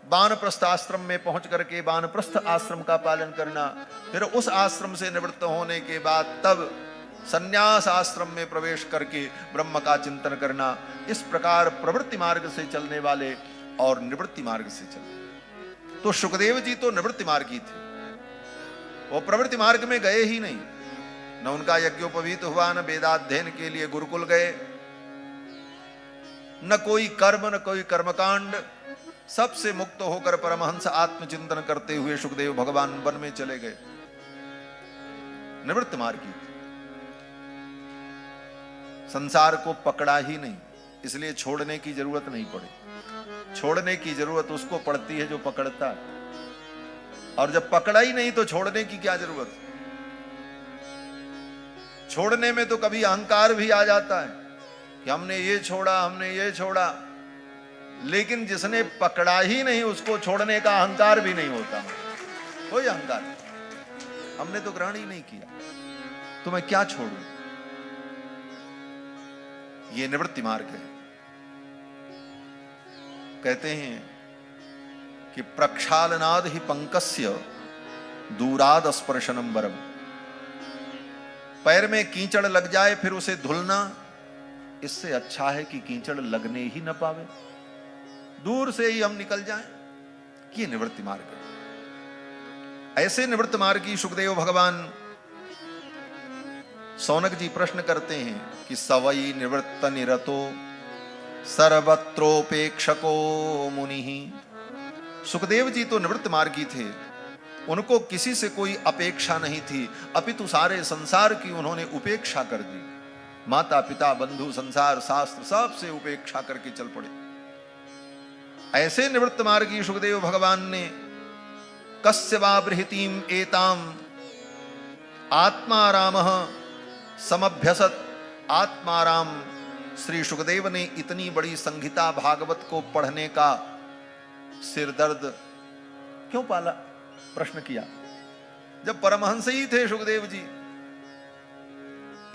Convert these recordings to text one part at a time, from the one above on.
वानप्रस्थ आश्रम में पहुंच करके वानप्रस्थ आश्रम का पालन करना, फिर उस आश्रम से निवृत्त होने के बाद तब संन्यास आश्रम में प्रवेश करके ब्रह्म का चिंतन करना। इस प्रकार प्रवृत्ति मार्ग से चलने वाले और निवृत्ति मार्ग से चलने, तो सुखदेव जी तो निवृत्ति मार्गी थे, वो प्रवृत्ति मार्ग में गए ही नहीं। न उनका यज्ञोपवीत हुआ, न वेदाध्ययन के लिए गुरुकुल गए, न कोई कर्म न कोई कर्मकांड, सबसे मुक्त होकर परमहंस आत्मचिंतन करते हुए सुखदेव भगवान वन में चले गए। निवृत्त मार्गी, संसार को पकड़ा ही नहीं, इसलिए छोड़ने की जरूरत नहीं पड़ी। छोड़ने की जरूरत उसको पड़ती है जो पकड़ता है, और जब पकड़ा ही नहीं तो छोड़ने की क्या जरूरत। छोड़ने में तो कभी अहंकार भी आ जाता है कि हमने ये छोड़ा, हमने ये छोड़ा, लेकिन जिसने पकड़ा ही नहीं उसको छोड़ने का अहंकार भी नहीं होता। कोई अहंकार, हमने तो ग्रहण ही नहीं किया, तो मैं क्या छोड़ूं। ये निवृत्ति मार्ग है। कहते हैं कि प्रक्षालनाद ही पंकस्य दूराद स्पर्शनम वरम। पैर में कीचड़ लग जाए फिर उसे धुलना, इससे अच्छा है कि कीचड़ लगने ही न पावे, दूर से ही हम निकल जाएं। ये निवृत्ति मार्ग है। ऐसे निवृत्त मार्गी सुखदेव भगवान सौनक जी प्रश्न करते हैं कि सवई निवृत्त निरतो सर्वत्रोपेक्षको मुनि। सुखदेव जी तो निवृत्त मार्गी थे, उनको किसी से कोई अपेक्षा नहीं थी, अपितु सारे संसार की उन्होंने उपेक्षा कर दी। माता पिता बंधु संसार शास्त्र सब से उपेक्षा करके चल पड़े। ऐसे निवृत्त मार्गी सुखदेव भगवान ने कस्य वा बृहतीम एताम आत्मारामः समभ्यसत। आत्माराम श्री सुखदेव ने इतनी बड़ी संहिता भागवत को पढ़ने का सिर दर्द क्यों पाला, प्रश्न किया। जब परमहंस ही थे सुखदेव जी,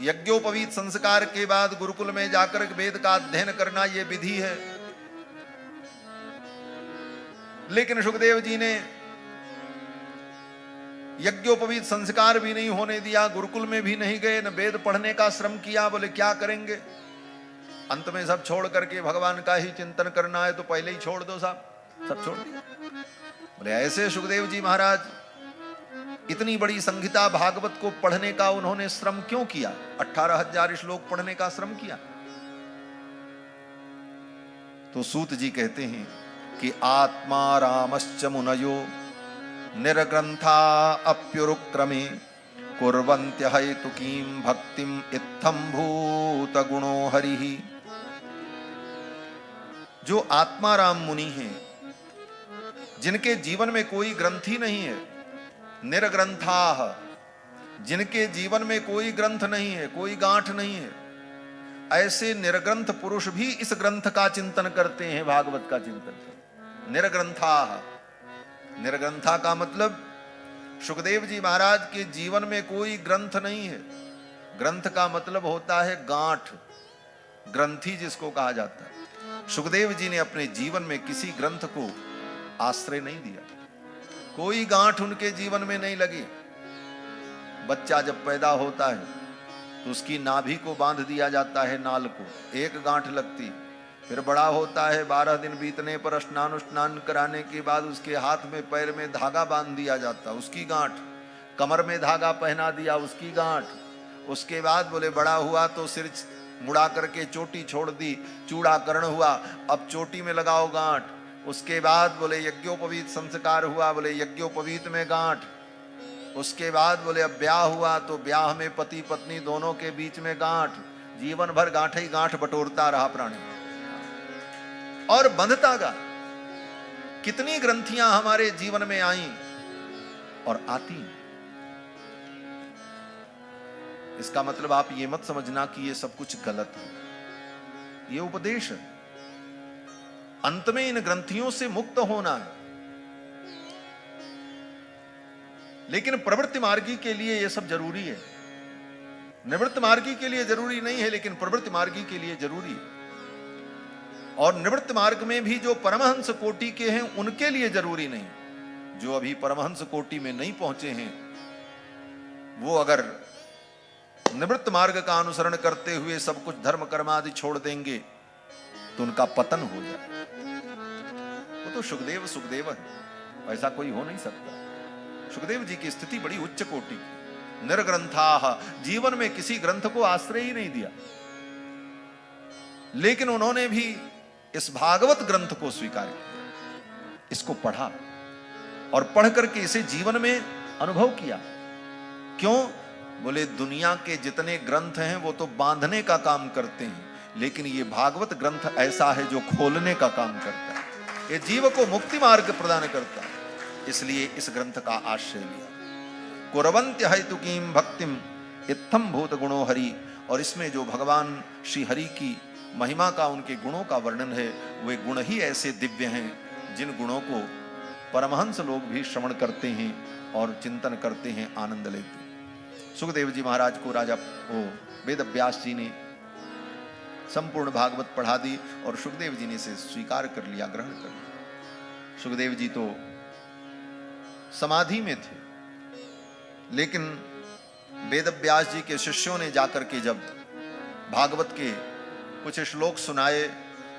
यज्ञोपवीत संस्कार के बाद गुरुकुल में जाकर वेद का अध्ययन करना यह विधि है, लेकिन सुखदेव जी ने यज्ञोपवीत संस्कार भी नहीं होने दिया, गुरुकुल में भी नहीं गए, न वेद पढ़ने का श्रम किया। बोले क्या करेंगे, अंत में सब छोड़ करके भगवान का ही चिंतन करना है तो पहले ही छोड़ दो साहब, सब छोड़ दिया। बोले ऐसे सुखदेव जी महाराज इतनी बड़ी संहिता भागवत को पढ़ने का उन्होंने श्रम क्यों किया, 18,000 श्लोक पढ़ने का श्रम किया। तो सूत जी कहते हैं कि आत्मा रामश्च मुनयो निर्ग्रंथा अप्युरुक्रमे कुर्वन्त्य हेतुकीं भक्तिम इत्थं भूत गुणो हरिः। जो आत्माराम मुनि हैं, जिनके जीवन में कोई ग्रंथि नहीं है, निर्ग्रंथाः, जिनके जीवन में कोई ग्रंथ नहीं है, कोई गांठ नहीं है, ऐसे निर्ग्रंथ पुरुष भी इस ग्रंथ का चिंतन करते हैं, भागवत का चिंतन। निर्ग्रंथाः, निर्ग्रंथा का मतलब सुखदेव जी महाराज के जीवन में कोई ग्रंथ नहीं है। ग्रंथ का मतलब होता है गांठ, ग्रंथि जिसको कहा जाता है। सुखदेव जी ने अपने जीवन में किसी ग्रंथ को आश्रय नहीं दिया, कोई गांठ उनके जीवन में नहीं लगी। बच्चा जब पैदा होता है तो उसकी नाभि को बांध दिया जाता है, नाल को, एक गांठ लगती। फिर बड़ा होता है, 12 दिन बीतने पर स्नान कराने के बाद उसके हाथ में पैर में धागा बांध दिया जाता, उसकी गांठ। कमर में धागा पहना दिया, उसकी गांठ। उसके बाद बोले बड़ा हुआ तो सिर मुड़ा करके चोटी छोड़ दी, चूड़ाकरण हुआ, अब चोटी में लगाओ गांठ। उसके बाद बोले यज्ञोपवीत संस्कार हुआ, बोले यज्ञोपवीत में गांठ। उसके बाद बोले अब ब्याह हुआ तो ब्याह में पति पत्नी दोनों के बीच में गांठ। जीवन भर गांठ ही गांठ बटोरता रहा प्राणी और बंधता गा। कितनी ग्रंथियां हमारे जीवन में आई और आती। इसका मतलब आप ये मत समझना कि ये सब कुछ गलत है, ये उपदेश है। अंत में इन ग्रंथियों से मुक्त होना है, लेकिन प्रवृत्ति मार्गी के लिए यह सब जरूरी है। निवृत्त मार्गी के लिए जरूरी नहीं है, लेकिन प्रवृत्ति मार्गी के लिए जरूरी है। और निवृत्त मार्ग में भी जो परमहंस कोटि के हैं उनके लिए जरूरी नहीं। जो अभी परमहंस कोटि में नहीं पहुंचे हैं वो अगर निवृत्त मार्ग का अनुसरण करते हुए सब कुछ धर्म कर्म आदि छोड़ देंगे तो उनका पतन हो जाए। वो तो सुखदेव है, ऐसा कोई हो नहीं सकता। सुखदेव जी की स्थिति बड़ी उच्च कोटि की। निर्ग्रंथाः, जीवन में किसी ग्रंथ को आश्रय ही नहीं दिया, लेकिन उन्होंने भी इस भागवत ग्रंथ को स्वीकार किया, इसको पढ़ा और पढ़ करके इसे जीवन में अनुभव किया। क्यों? बोले दुनिया के जितने ग्रंथ हैं वो तो बांधने का काम करते हैं, लेकिन ये भागवत ग्रंथ ऐसा है जो खोलने का काम करता है, ये जीव को मुक्ति मार्ग प्रदान करता है। इसलिए इस ग्रंथ का आश्रय लिया। कुरवन्त्य हेतुकीम भक्तिम इत्थम भूत गुणो हरि, और इसमें जो भगवान श्री हरि की महिमा का, उनके गुणों का वर्णन है, वे गुण ही ऐसे दिव्य हैं जिन गुणों को परमहंस लोग भी श्रवण करते हैं और चिंतन करते हैं, आनंद लेते हैं। सुखदेव जी महाराज को राजा वेद व्यास जी ने संपूर्ण भागवत पढ़ा दी और सुखदेव जी ने इसे स्वीकार कर लिया, ग्रहण कर लिया। सुखदेव जी तो समाधि में थे, लेकिन वेद व्यास जी के शिष्यों ने जाकर के जब भागवत के कुछ श्लोक सुनाए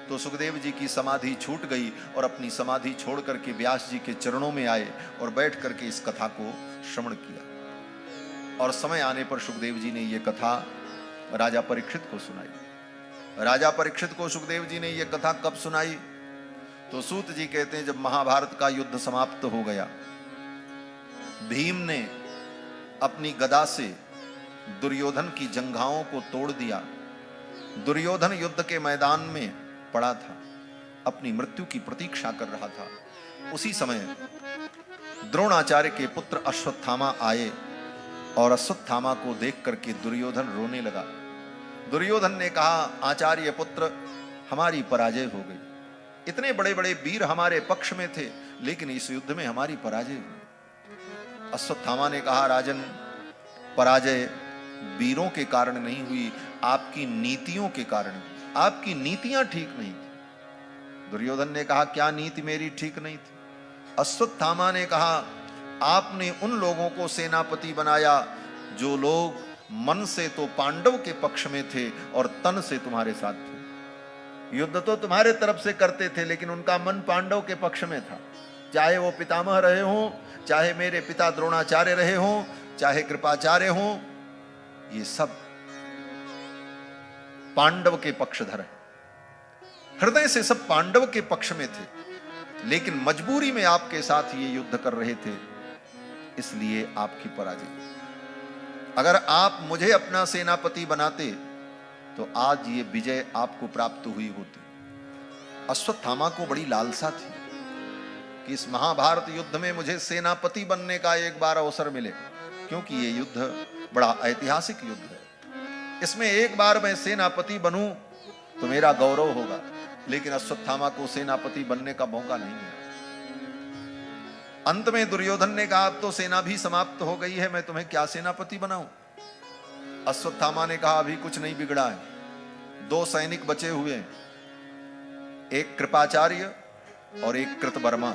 तो सुखदेव जी की समाधि छूट गई और अपनी समाधि छोड़ करके व्यास जी के चरणों में आए और बैठ करके इस कथा को श्रवण किया। और समय आने पर सुखदेव जी ने यह कथा राजा परीक्षित को सुनाई। राजा परीक्षित को सुखदेव जी ने यह कथा कब सुनाई? तो सूत जी कहते हैं जब महाभारत का युद्ध समाप्त हो गया, भीम ने अपनी गदा से दुर्योधन की जंघाओं को तोड़ दिया। दुर्योधन युद्ध के मैदान में पड़ा था, अपनी मृत्यु की प्रतीक्षा कर रहा था। उसी समय द्रोणाचार्य के पुत्र अश्वत्थामा आए और अश्वत्थामा को देख करके दुर्योधन रोने लगा। दुर्योधन ने कहा, आचार्य पुत्र, हमारी पराजय हो गई। इतने बड़े बड़े वीर हमारे पक्ष में थे, लेकिन इस युद्ध में हमारी पराजय हुई। अश्वत्थामा ने कहा, राजन, पराजय वीरों के कारण नहीं हुई, आपकी नीतियों के कारण। आपकी नीतियां ठीक नहीं थी। दुर्योधन ने कहा, क्या नीति मेरी ठीक नहीं थी? अश्वत्थामा ने कहा, आपने उन लोगों को सेनापति बनाया जो लोग मन से तो पांडव के पक्ष में थे और तन से तुम्हारे साथ थे। युद्ध तो तुम्हारे तरफ से करते थे, लेकिन उनका मन पांडव के पक्ष में था। चाहे वो पितामह रहे हों, चाहे मेरे पिता द्रोणाचार्य रहे हों, चाहे कृपाचार्य हों, ये सब पांडव के पक्षधर हैं। हृदय से सब पांडव के पक्ष में थे, लेकिन मजबूरी में आपके साथ ये युद्ध कर रहे थे, इसलिए आपकी पराजय। अगर आप मुझे अपना सेनापति बनाते तो आज ये विजय आपको प्राप्त हुई होती। अश्वत्थामा को बड़ी लालसा थी कि इस महाभारत युद्ध में मुझे सेनापति बनने का एक बार अवसर मिले, क्योंकि ये युद्ध बड़ा ऐतिहासिक युद्ध है। इसमें एक बार मैं सेनापति बनूं तो मेरा गौरव होगा, लेकिन अश्वत्थामा को सेनापति बनने का मौका नहीं मिला। अंत में दुर्योधन ने कहा, अब तो सेना भी समाप्त हो गई है, मैं तुम्हें क्या सेनापति बनाऊं? अश्वत्थामा ने कहा, अभी कुछ नहीं बिगड़ा है। 2 सैनिक बचे हुए हैं, एक कृपाचार्य और एक कृतवर्मा,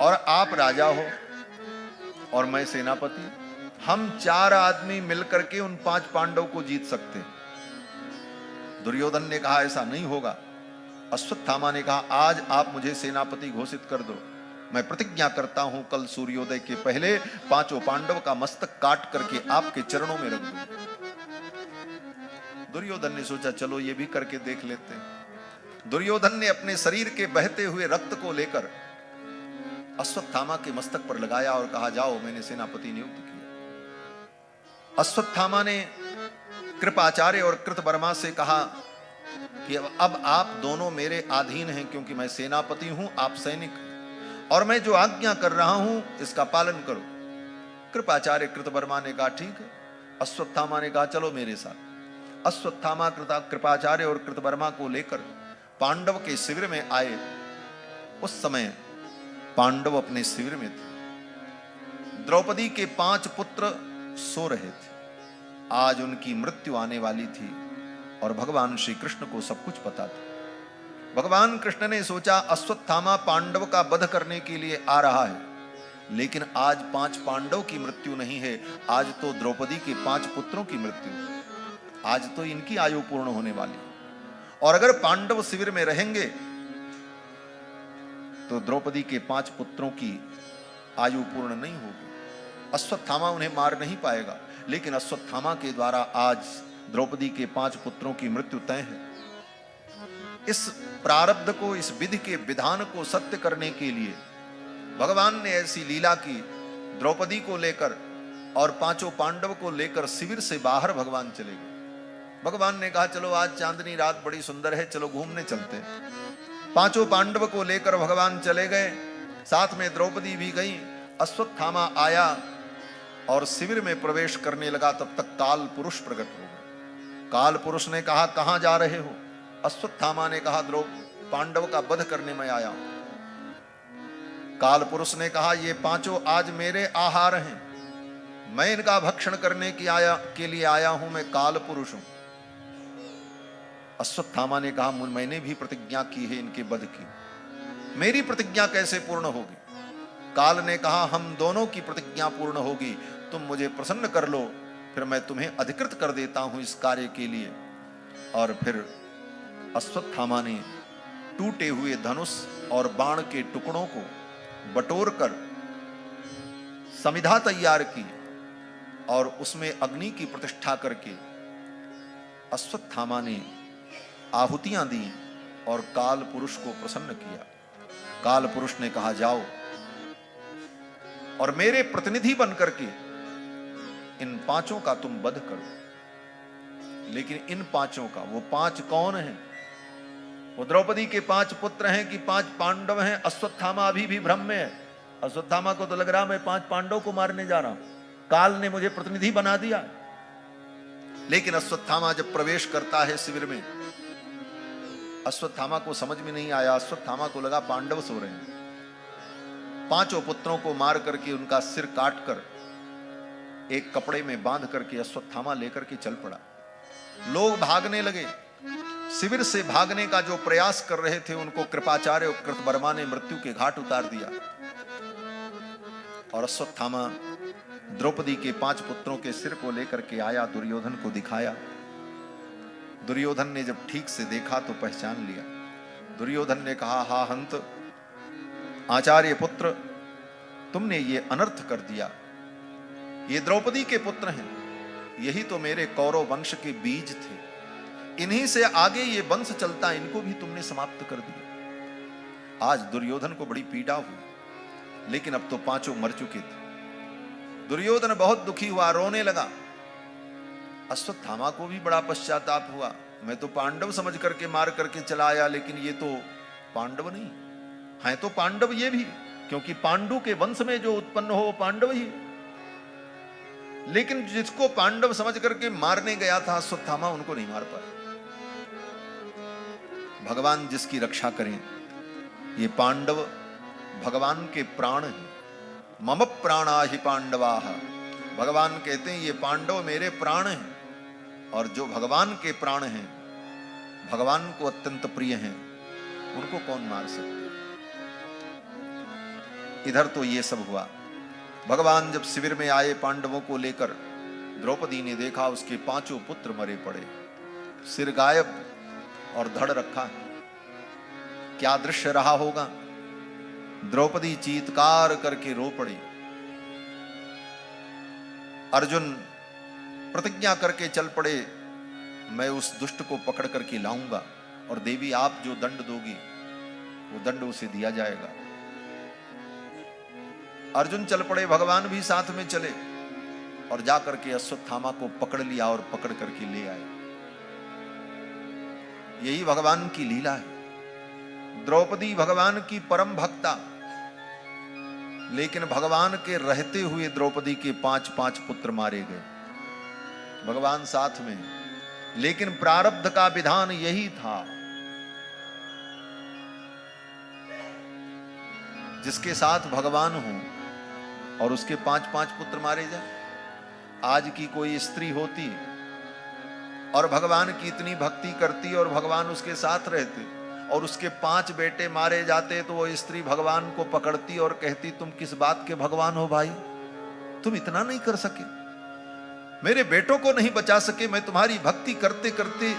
और आप राजा हो और मैं सेनापति। हम 4 आदमी मिलकर के उन 5 पांडव को जीत सकते हैं। दुर्योधन ने कहा, ऐसा नहीं होगा। अश्वत्थामा ने कहा, आज आप मुझे सेनापति घोषित कर दो, मैं प्रतिज्ञा करता हूं कल सूर्योदय के पहले 5 पांडव का मस्तक काट करके आपके चरणों में रख दूंगा। दुर्योधन ने सोचा, चलो ये भी करके देख लेते हैं। दुर्योधन ने अपने शरीर के बहते हुए रक्त को लेकर अश्वत्थामा के मस्तक पर लगाया और कहा, जाओ, मैंने सेनापति नियुक्त किया। अश्वत्थामा ने कृपाचार्य और कृतवर्मा से कहा कि अब आप दोनों मेरे अधीन हैं, क्योंकि मैं सेनापति हूं, आप सैनिक, और मैं जो आज्ञा कर रहा हूं इसका पालन करो। कृपाचार्य कृतवर्मा ने कहा, ठीक है। अश्वत्थामा ने कहा, चलो मेरे साथ। अश्वत्थामा कृपाचार्य और कृतवर्मा को लेकर पांडव के शिविर में आए। उस समय पांडव अपने शिविर में थे। द्रौपदी के 5 पुत्र सो रहे थे। आज उनकी मृत्यु आने वाली थी, और भगवान श्री कृष्ण को सब कुछ पता था। भगवान कृष्ण ने सोचा अश्वत्थामा पांडव का वध करने के लिए आ रहा है, लेकिन आज 5 पांडव की मृत्यु नहीं है, आज तो द्रौपदी के 5 पुत्रों की मृत्यु है। आज तो इनकी आयु पूर्ण होने वाली है, और अगर पांडव शिविर में रहेंगे तो द्रौपदी के 5 पुत्रों की आयु पूर्ण नहीं होगी। अश्वत्थामा उन्हें मार नहीं पाएगा, लेकिन अश्वत्थामा के द्वारा आज द्रौपदी के 5 पुत्रों की मृत्यु तय है। इस प्रारब्ध को, इस विधि के विधान को सत्य करने के लिए भगवान ने ऐसी लीला की। द्रौपदी को लेकर और 5 पांडव को लेकर शिविर से बाहर भगवान चले गए। भगवान ने कहा चलो आज चांदनी रात बड़ी सुंदर है, चलो घूमने चलते हैं। 5 पांडव को लेकर भगवान चले गए, साथ में द्रौपदी भी गई। अश्वत्थामा आया और शिविर में प्रवेश करने लगा, तब तक काल पुरुष प्रकट हो गए। काल पुरुष ने कहा कहां जा रहे हो? अश्वत्थामा ने कहा पांडव का वध करने में आया हूं। काल पुरुष ने कहा ये 5 आज मेरे आहार हैं, मैं इनका भक्षण करने के लिए आया हूं, मैं काल पुरुष हूं। अश्वत्थामा ने कहा मैंने भी प्रतिज्ञा की है इनके वध की, मेरी प्रतिज्ञा कैसे पूर्ण होगी? काल ने कहा हम दोनों की प्रतिज्ञा पूर्ण होगी, तुम मुझे प्रसन्न कर लो, फिर मैं तुम्हें अधिकृत कर देता हूं इस कार्य के लिए। और फिर अश्वत्थामा ने टूटे हुए धनुष और बाण के टुकड़ों को बटोरकर समिधा तैयार की और उसमें अग्नि की प्रतिष्ठा करके अश्वत्थामा ने आहुतियां दी और काल पुरुष को प्रसन्न किया। काल पुरुष ने कहा जाओ और मेरे प्रतिनिधि बनकर के इन 5 का तुम वध करो। लेकिन इन 5 का, वो 5 कौन हैं? वो द्रौपदी के 5 पुत्र हैं कि 5 पांडव हैं? अश्वत्थामा अभी भी भ्रम में है। अश्वत्थामा को तो लग रहा मैं 5 पांडव को मारने जा रहा हूं, काल ने मुझे प्रतिनिधि बना दिया। लेकिन अश्वत्थामा जब प्रवेश करता है शिविर में, अश्वत्थामा को समझ में नहीं आया। अश्वत्थामा को लगा पांडव सो रहे हैं। 5 पुत्रों को मार करके उनका सिर काट कर एक कपड़े में बांध करके अश्वत्थामा लेकर के चल पड़ा। लोग भागने लगे। शिविर से भागने का जो प्रयास कर रहे थे उनको कृपाचार्य और कृतवर्मा ने मृत्यु के घाट उतार दिया। और अश्वत्थामा द्रौपदी के 5 पुत्रों के सिर को लेकर के आया, दुर्योधन को दिखाया। दुर्योधन ने जब ठीक से देखा तो पहचान लिया। दुर्योधन ने कहा हा हंत, आचार्य पुत्र, तुमने ये अनर्थ कर दिया। ये द्रौपदी के पुत्र हैं, यही तो मेरे कौरव वंश के बीज थे, इन्हीं से आगे ये वंश चलता, इनको भी तुमने समाप्त कर दिया। आज दुर्योधन को बड़ी पीड़ा हुई, लेकिन अब तो 5 मर चुके थे। दुर्योधन बहुत दुखी हुआ, रोने लगा। अश्वत्थामा को भी बड़ा पश्चाताप हुआ, मैं तो पांडव समझ करके मार करके चला आया, लेकिन ये तो पांडव नहीं हैं, तो पांडव ये भी, क्योंकि पांडु के वंश में जो उत्पन्न हो वो पांडव ही। लेकिन जिसको पांडव समझ करके मारने गया था अश्वत्थामा, उनको नहीं मार पाया। भगवान जिसकी रक्षा करें, ये पांडव भगवान के प्राण हैं। मम प्राणा ही पांडवा, भगवान कहते हैं ये पांडव मेरे प्राण हैं। और जो भगवान के प्राण हैं, भगवान को अत्यंत प्रिय हैं, उनको कौन मार सकते? इधर तो ये सब हुआ। भगवान जब शिविर में आए पांडवों को लेकर, द्रौपदी ने देखा उसके 5 पुत्र मरे पड़े, सिर गायब और धड़ रखा। क्या दृश्य रहा होगा? द्रौपदी चीत्कार करके रो पड़ी। अर्जुन प्रतिज्ञा करके चल पड़े, मैं उस दुष्ट को पकड़ करके लाऊंगा और देवी आप जो दंड दोगी वो दंड उसे दिया जाएगा। अर्जुन चल पड़े, भगवान भी साथ में चले और जाकर के अश्वत्थामा को पकड़ लिया और पकड़ करके ले आए। यही भगवान की लीला है। द्रौपदी भगवान की परम भक्ता, लेकिन भगवान के रहते हुए द्रौपदी के 5 पुत्र मारे गए। भगवान साथ में, लेकिन प्रारब्ध का विधान यही था। जिसके साथ भगवान हो और उसके 5 पुत्र मारे जाए। आज की कोई स्त्री होती और भगवान की इतनी भक्ति करती और भगवान उसके साथ रहते, और उसके 5 बेटे मारे जाते तो वो स्त्री भगवान को पकड़ती और कहती, तुम किस बात के भगवान हो भाई, तुम इतना नहीं कर सके, मेरे बेटों को नहीं बचा सके, मैं तुम्हारी भक्ति करते करते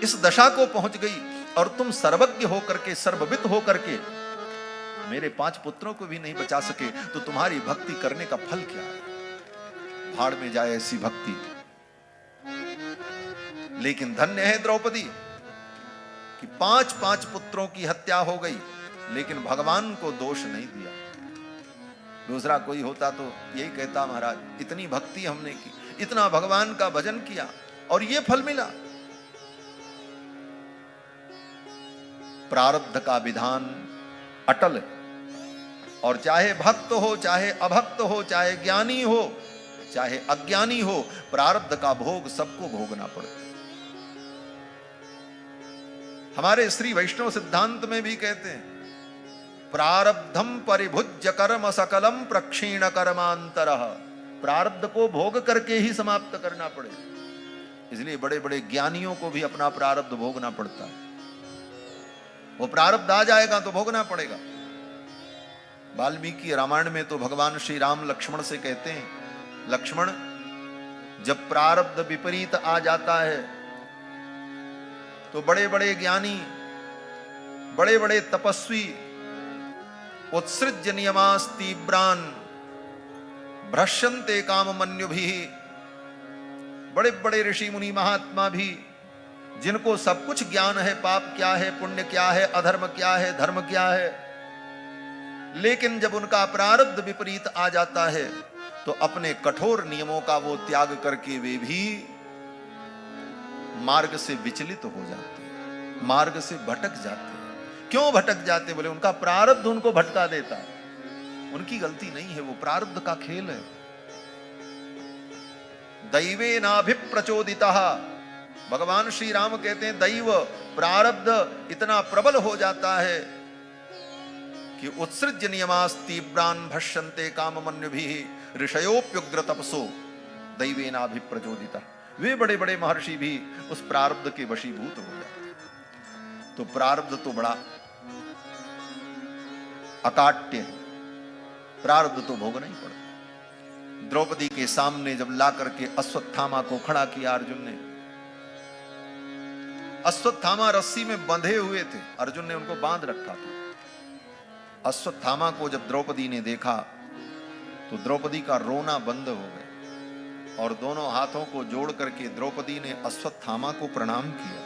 इस दशा को पहुंच गई, और तुम सर्वज्ञ होकर के, सर्वविद होकर के मेरे 5 पुत्रों को भी नहीं बचा सके, तो तुम्हारी भक्ति करने का फल क्या है? भाड़ में जाए ऐसी भक्ति। लेकिन धन्य है द्रौपदी कि 5 पुत्रों की हत्या हो गई, लेकिन भगवान को दोष नहीं दिया। दूसरा कोई होता तो यही कहता, महाराज इतनी भक्ति हमने की, इतना भगवान का भजन किया और ये फल मिला। प्रारब्ध का विधान अटल है, और चाहे भक्त हो, चाहे अभक्त हो, चाहे ज्ञानी हो, चाहे अज्ञानी हो, प्रारब्ध का भोग सबको भोगना पड़ता है। हमारे श्री वैष्णव सिद्धांत में भी कहते हैं, प्रारब्धम परिभुज्य कर्म सकलम प्रक्षीण कर्मांतरः। प्रारब्ध को भोग करके ही समाप्त करना पड़े, इसलिए बड़े बड़े ज्ञानियों को भी अपना प्रारब्ध भोगना पड़ता है। वो प्रारब्ध आ जाएगा तो भोगना पड़ेगा। वाल्मीकि रामायण में तो भगवान श्री राम लक्ष्मण से कहते हैं, लक्ष्मण जब प्रारब्ध विपरीत आ जाता है तो बड़े बड़े ज्ञानी, बड़े बड़े तपस्वी उत्सृज्य नियमास्तीव्रान भ्रश्यन्ते काममन्युभिः, बड़े बड़े ऋषि मुनि महात्मा भी, जिनको सब कुछ ज्ञान है, पाप क्या है, पुण्य क्या है, अधर्म क्या है, धर्म क्या है, लेकिन जब उनका प्रारब्ध विपरीत आ जाता है तो अपने कठोर नियमों का वो त्याग करके वे भी मार्ग से विचलित हो जाते हैं, मार्ग से भटक जाते हैं। क्यों भटक जाते? बोले उनका प्रारब्ध उनको भटका देता है। उनकी गलती नहीं है, वो प्रारब्ध का खेल है। दैवेनाभिप्रचोदितः, भगवान श्री राम कहते हैं दैव, प्रारब्ध इतना प्रबल हो जाता है कि उत्सृज्य नियमास्तीव्रान भष्यन्ते काममन्युभिः ऋषयोप्युग्र तपसो दैवेनाभिप्रचोदितः। वे बड़े बड़े महर्षि भी उस प्रारब्ध के वशीभूत हो जाते। तो प्रारब्ध तो बड़ा अकाट्य है, प्रारब्ध तो भोगना ही पड़ता। द्रौपदी के सामने जब ला करके अश्वत्थामा को खड़ा किया अर्जुन ने, अश्वत्थामा रस्सी में बंधे हुए थे, अर्जुन ने उनको बांध रखा था। अश्वत्थामा को जब द्रौपदी ने देखा तो द्रौपदी का रोना बंद हो गया, और दोनों हाथों को जोड़ करके द्रौपदी ने अश्वत्थामा को प्रणाम किया।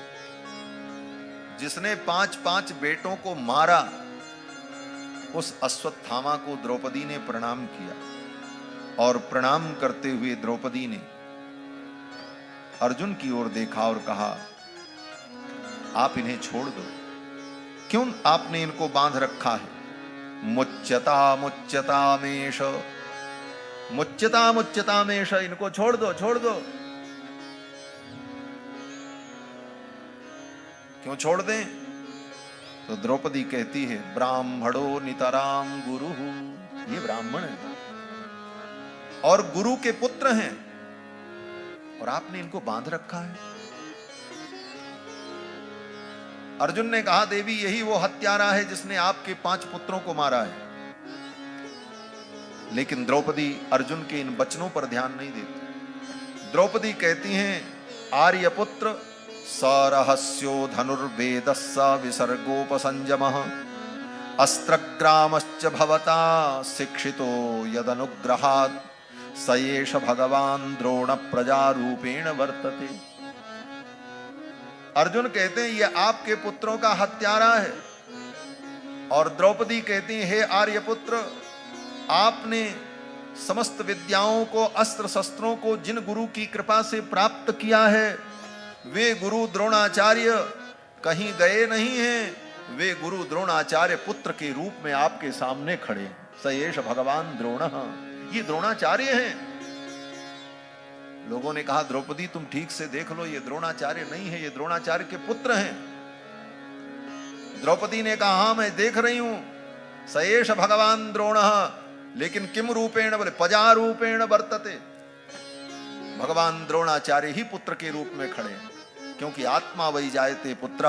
जिसने 5 बेटों को मारा, उस अश्वत्थामा को द्रौपदी ने प्रणाम किया, और प्रणाम करते हुए द्रौपदी ने अर्जुन की ओर देखा और कहा, आप इन्हें छोड़ दो, क्यों आपने इनको बांध रखा है? मुच्यता मुच्यतामेष, मुच्यता मुच्यतामेष, इनको छोड़ दो, छोड़ दो। क्यों छोड़ दें? तो द्रौपदी कहती है, ब्राह्मणो नितराम गुरु, ये ब्राह्मण है और गुरु के पुत्र हैं, और आपने इनको बांध रखा है। अर्जुन ने कहा, देवी यही वो हत्यारा है जिसने आपके 5 पुत्रों को मारा है। लेकिन द्रौपदी अर्जुन के इन वचनों पर ध्यान नहीं देती। द्रौपदी कहती हैं, आर्यपुत्र सरहस्यो धनुर्वेदस्स विसर्गोपसंयमः अस्त्रग्रामश्च भवता शिक्षितो यदनुग्रहात् स एष भगवान द्रोण प्रजारूपेण वर्तते। अर्जुन कहते हैं ये आपके पुत्रों का हत्यारा है, और द्रौपदी कहती है, हे आर्यपुत्र, आपने समस्त विद्याओं को, अस्त्र शस्त्रों को जिन गुरु की कृपा से प्राप्त किया है, वे गुरु द्रोणाचार्य कहीं गए नहीं हैं। वे गुरु द्रोणाचार्य पुत्र के रूप में आपके सामने खड़े हैं। स एष भगवान द्रोण, ये द्रोणाचार्य हैं। लोगों ने कहा, द्रौपदी तुम ठीक से देख लो, ये द्रोणाचार्य नहीं है, ये द्रोणाचार्य के पुत्र हैं। द्रौपदी ने कहा, हाँ मैं देख रही हूं, स एष भगवान द्रोण, लेकिन किम रूपेण? बोले प्रजा रूपेण वर्तते। भगवान द्रोणाचार्य ही पुत्र के रूप में खड़े हैं, क्योंकि आत्मा वही जायते पुत्र,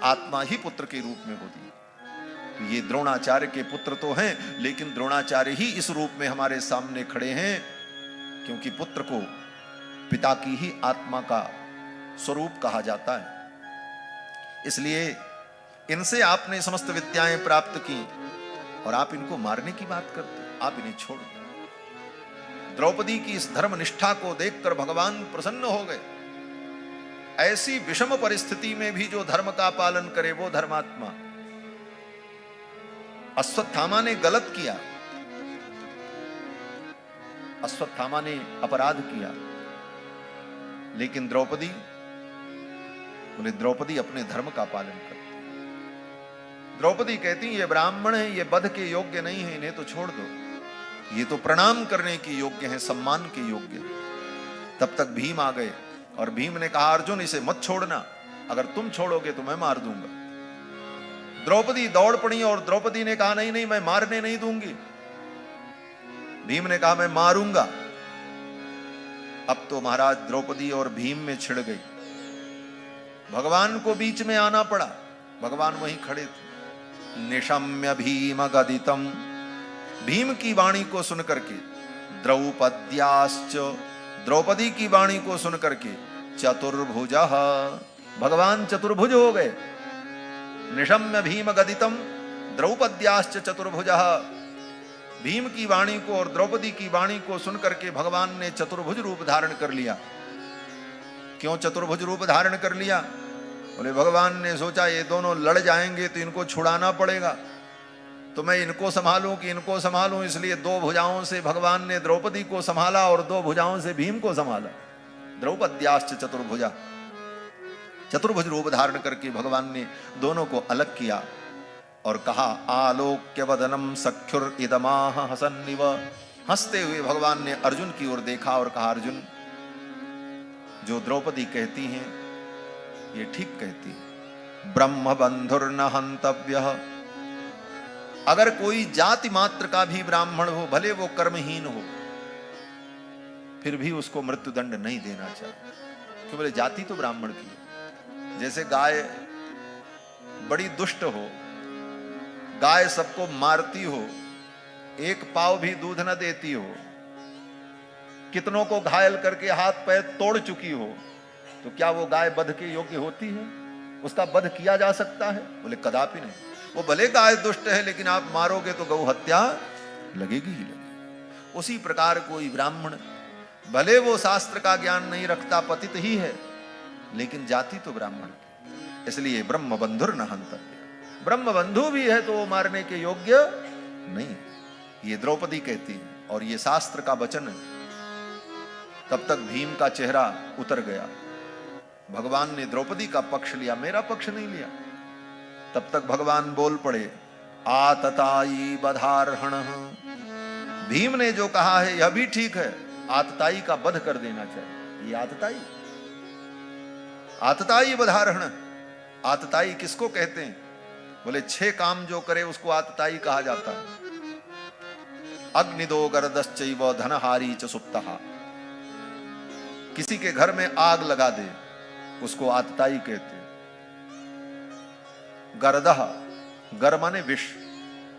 आत्मा ही पुत्र के रूप में होती है। ये द्रोणाचार्य के पुत्र तो हैं, लेकिन द्रोणाचार्य ही इस रूप में हमारे सामने खड़े हैं, क्योंकि पुत्र को पिता की ही आत्मा का स्वरूप कहा जाता है। इसलिए इनसे आपने समस्त विद्याएं प्राप्त की और आप इनको मारने की बात करते, आप इन्हें छोड़ दो। द्रौपदी की इस धर्म निष्ठा को देखकर भगवान प्रसन्न हो गए। ऐसी विषम परिस्थिति में भी जो धर्म का पालन करे वो धर्मात्मा। अश्वत्थामा ने गलत किया, अश्वत्थामा ने अपराध किया, लेकिन द्रौपदी, बोले द्रौपदी अपने धर्म का पालन करती। द्रौपदी कहती ये ब्राह्मण है, ये वध के योग्य नहीं है, इन्हें तो छोड़ दो, ये तो प्रणाम करने के योग्य हैं, सम्मान के योग्य हैं। तब तक भीम आ गए और भीम ने कहा अर्जुन इसे मत छोड़ना, अगर तुम छोड़ोगे तो मैं मार दूंगा। द्रौपदी दौड़ पड़ी और द्रौपदी ने कहा नहीं नहीं मैं मारने नहीं दूंगी। भीम ने कहा मैं मारूंगा। अब तो महाराज द्रौपदी और भीम में छिड़ गई। भगवान को बीच में आना पड़ा, भगवान वहीं खड़े थे। निशम्य भीम गदितम, भीम की वाणी को सुनकर के, द्रौपद्याश्च, द्रौपदी की वाणी को सुनकर के, चतुर्भुज, भगवान चतुर्भुज हो गए। निशम्य भीम गदितम द्रौपद्याश्च चतुर्भुज, भीम की वाणी को और द्रौपदी की वाणी को सुनकर के भगवान ने चतुर्भुज रूप धारण कर लिया। क्यों चतुर्भुज रूप धारण कर लिया? बोले भगवान ने सोचा ये दोनों लड़ जाएंगे तो इनको छुड़ाना पड़ेगा, तो मैं इनको संभालूं कि इनको संभालूं, इसलिए दो भुजाओं से भगवान ने द्रौपदी को संभाला और दो भुजाओं से भीम को संभाला। द्रौपद्याश्च चतुर्भुजा, चतुर्भुज रूप धारण करके भगवान ने दोनों को अलग किया और कहा आलोक्य वदनम सख्युर इदमाह हसन्निव। हंसते हुए भगवान ने अर्जुन की ओर देखा और कहा अर्जुन, जो द्रौपदी कहती हैं ये ठीक कहती है। ब्रह्म बंधुर्न हंतव्यः, अगर कोई जाति मात्र का भी ब्राह्मण हो, भले वो कर्महीन हो, फिर भी उसको मृत्युदंड नहीं देना चाहिए। क्यों? बोले जाति तो ब्राह्मण की है। जैसे गाय बड़ी दुष्ट हो, गाय सबको मारती हो, एक पाव भी दूध न देती हो, कितनों को घायल करके हाथ पैर तोड़ चुकी हो, तो क्या वो गाय वध के योग्य होती है? उसका वध किया जा सकता है? बोले कदापि नहीं। वो भले गाय दुष्ट है, लेकिन आप मारोगे तो गौ हत्या लगेगी ही लगेगी। उसी प्रकार कोई ब्राह्मण, भले वो शास्त्र का ज्ञान नहीं रखता, पतित ही है, लेकिन जाति तो ब्राह्मण की। इसलिए ब्रह्म बंधुर न हंतव्य, ब्रह्म बंधु भी है तो वो मारने के योग्य नहीं। ये द्रौपदी कहती है और ये शास्त्र का वचन है। तब तक भीम का चेहरा उतर गया। भगवान ने द्रौपदी का पक्ष लिया, मेरा पक्ष नहीं लिया। तब तक भगवान बोल पड़े आतताई बधारहण। भीम ने जो कहा है यह भी ठीक है, आतताई का वध कर देना चाहिए। ये आतताई, आतताई बधारहण। आतताई किसको कहते हैं? बोले 6 काम जो करे उसको आतताई कहा जाता है। अग्निदो गर्दश्चैव धनहारी च सुप्तः, किसी के घर में आग लगा दे उसको आतताई कहते हैं। गर्दह, गर माने विष,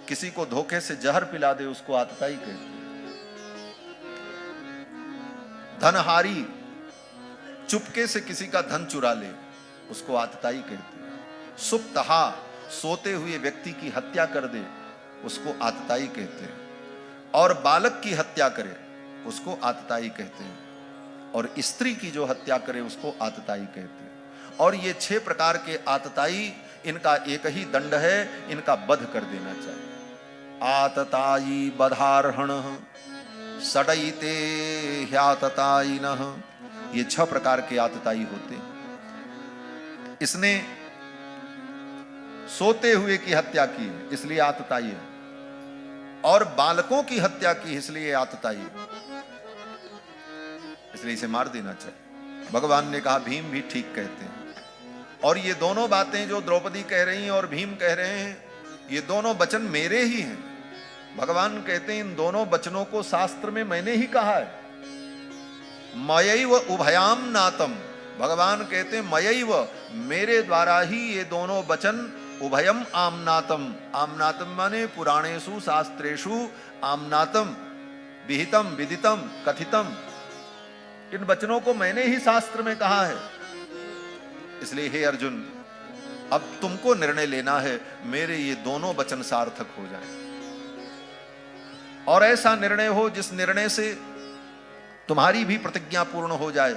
किसी को धोखे से जहर पिला दे उसको आतताई कहते हैं। धनहारी, चुपके से किसी का धन चुरा ले उसको आतताई कहते हैं। सुप्तहा, सोते हुए व्यक्ति की हत्या कर दे उसको आतताई कहते हैं। और बालक की हत्या करे उसको आतताई कहते हैं। और स्त्री की जो हत्या करे उसको आतताई कहते हैं। और ये 6 प्रकार के आतताई, इनका एक ही दंड है, इनका वध कर देना चाहिए। आतताई बधारहण सडईते ह्याततायिनः, ये 6 प्रकार के आतताई होते हैं। इसने सोते हुए की हत्या की है इसलिए आतताई है, और बालकों की हत्या की इसलिए आतताई है, इसलिए इसे मार देना चाहिए। भगवान ने कहा भीम भी ठीक कहते हैं। और ये दोनों बातें जो द्रौपदी कह रही हैं और भीम कह रहे हैं, ये दोनों वचन मेरे ही हैं। भगवान कहते हैं इन दोनों वचनों को शास्त्र में मैंने ही कहा है। मयैव उभयाम नातम, भगवान कहते हैं मयैव, मेरे द्वारा ही ये दोनों वचन, उभयम आमनातम, आमनातम माने पुराणेषु शास्त्रेषु, आमनातम विहितम विदितम कथितम, इन वचनों को मैंने ही शास्त्र में कहा है। इसलिए हे अर्जुन, अब तुमको निर्णय लेना है, मेरे ये दोनों वचन सार्थक हो जाएं, और ऐसा निर्णय हो जिस निर्णय से तुम्हारी भी प्रतिज्ञा पूर्ण हो जाए,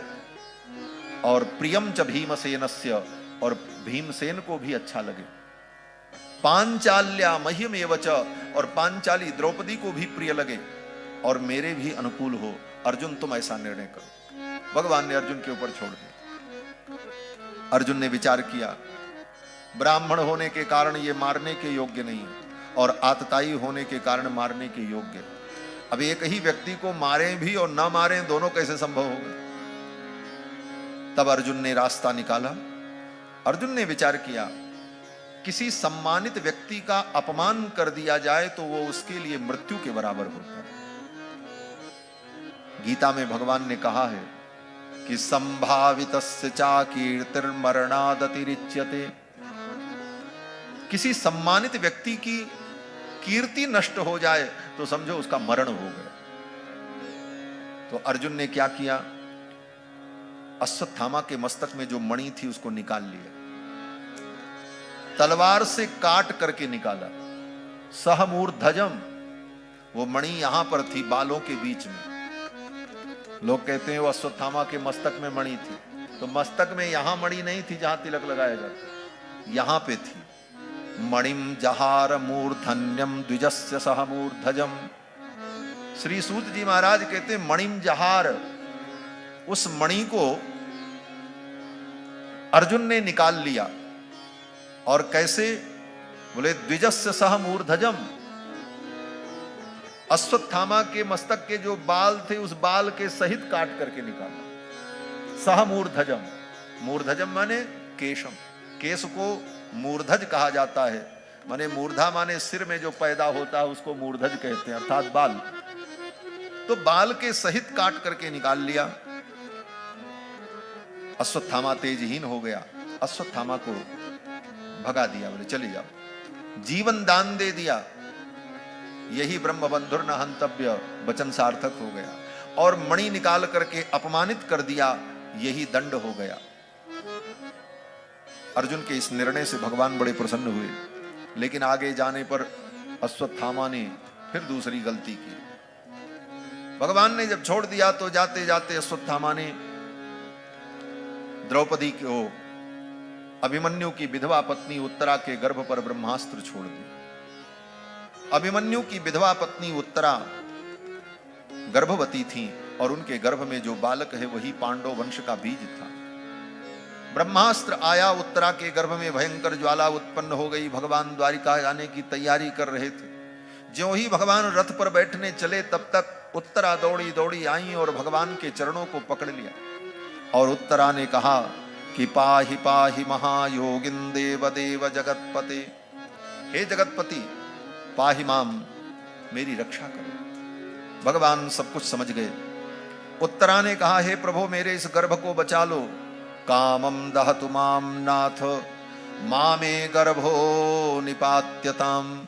और प्रियम च भीमसेनस्य, और भीमसेन को भी अच्छा लगे, पांचाल्या मह्यमेव च, और पांचाली द्रौपदी को भी प्रिय लगे, और मेरे भी अनुकूल हो। अर्जुन तुम ऐसा निर्णय करो। भगवान ने अर्जुन के ऊपर छोड़ दिया। अर्जुन ने विचार किया, ब्राह्मण होने के कारण ये मारने के योग्य नहीं है, और आतताई होने के कारण मारने के योग्य। अब एक ही व्यक्ति को मारें भी और ना मारें, दोनों कैसे संभव होगा? तब अर्जुन ने रास्ता निकाला। अर्जुन ने विचार किया, किसी सम्मानित व्यक्ति का अपमान कर दिया जाए तो वो उसके लिए मृत्यु के बराबर होता है। गीता में भगवान ने कहा है कि संभावितस्य चा कीर्तिर्मरणादतिरिच्यते, किसी सम्मानित व्यक्ति की कीर्ति नष्ट हो जाए तो समझो उसका मरण हो गया। तो अर्जुन ने क्या किया, अश्वत्थामा के मस्तक में जो मणि थी उसको निकाल लिया, तलवार से काट करके निकाला। सहमूर्धजम, वो मणि यहां पर थी बालों के बीच में। लोग कहते हैं वो अश्वत्थामा के मस्तक में मणि थी, तो मस्तक में यहां मणि नहीं थी जहां तिलक लगाया जाता, यहां पे थी। मणिम जहार मूर्धन्यम द्विजस्य सहमूर्धजम। श्री सूत जी महाराज कहते हैं मणिम जहार, उस मणि को अर्जुन ने निकाल लिया। और कैसे? बोले द्विजस्य सहमूर्धजम, अश्वत्थामा के मस्तक के जो बाल थे उस बाल के सहित काट करके निकाला। सहमूर्धजम, मूर्धजम माने केशम, केश को मूर्धज कहा जाता है, माने मूर्धा माने सिर में जो पैदा होता है उसको मूर्धज कहते हैं, अर्थात बाल। तो बाल के सहित काट करके निकाल लिया। अश्वत्थामा तेजहीन हो गया, अश्वत्थामा को भगा दिया, बोले चले जाओ। जीवन दान दे दिया, यही ब्रह्म बंधुर न हंतव्य वचन सार्थक हो गया। और मणि निकाल करके अपमानित कर दिया, यही दंड हो गया। अर्जुन के इस निर्णय से भगवान बड़े प्रसन्न हुए, लेकिन आगे जाने पर अश्वत्थामा ने फिर दूसरी गलती की। भगवान ने जब छोड़ दिया तो जाते जाते अश्वत्थामा ने द्रौपदी को, अभिमन्यु की विधवा पत्नी उत्तरा के गर्भ पर ब्रह्मास्त्र छोड़ दिया। अभिमन्यु की विधवा पत्नी उत्तरा गर्भवती थी, और उनके गर्भ में जो बालक है वही पांडव वंश का बीज था। ब्रह्मास्त्र आया, उत्तरा के गर्भ में भयंकर ज्वाला उत्पन्न हो गई। भगवान द्वारिका आने की तैयारी कर रहे थे। ज्यों ही भगवान रथ पर बैठने चले तब तक उत्तरा दौड़ी दौड़ी आई और भगवान के चरणों को पकड़ लिया। और उत्तरा ने कहा कि पाहि पाहि महायोगिन देव देव जगतपते, हे जगतपति पाहि माम, मेरी रक्षा करो। भगवान सब कुछ समझ गए। उत्तरा ने कहा, हे प्रभु मेरे इस गर्भ को बचा लो। कामम दहतु माम नाथ मामे गर्भो निपात्यताम,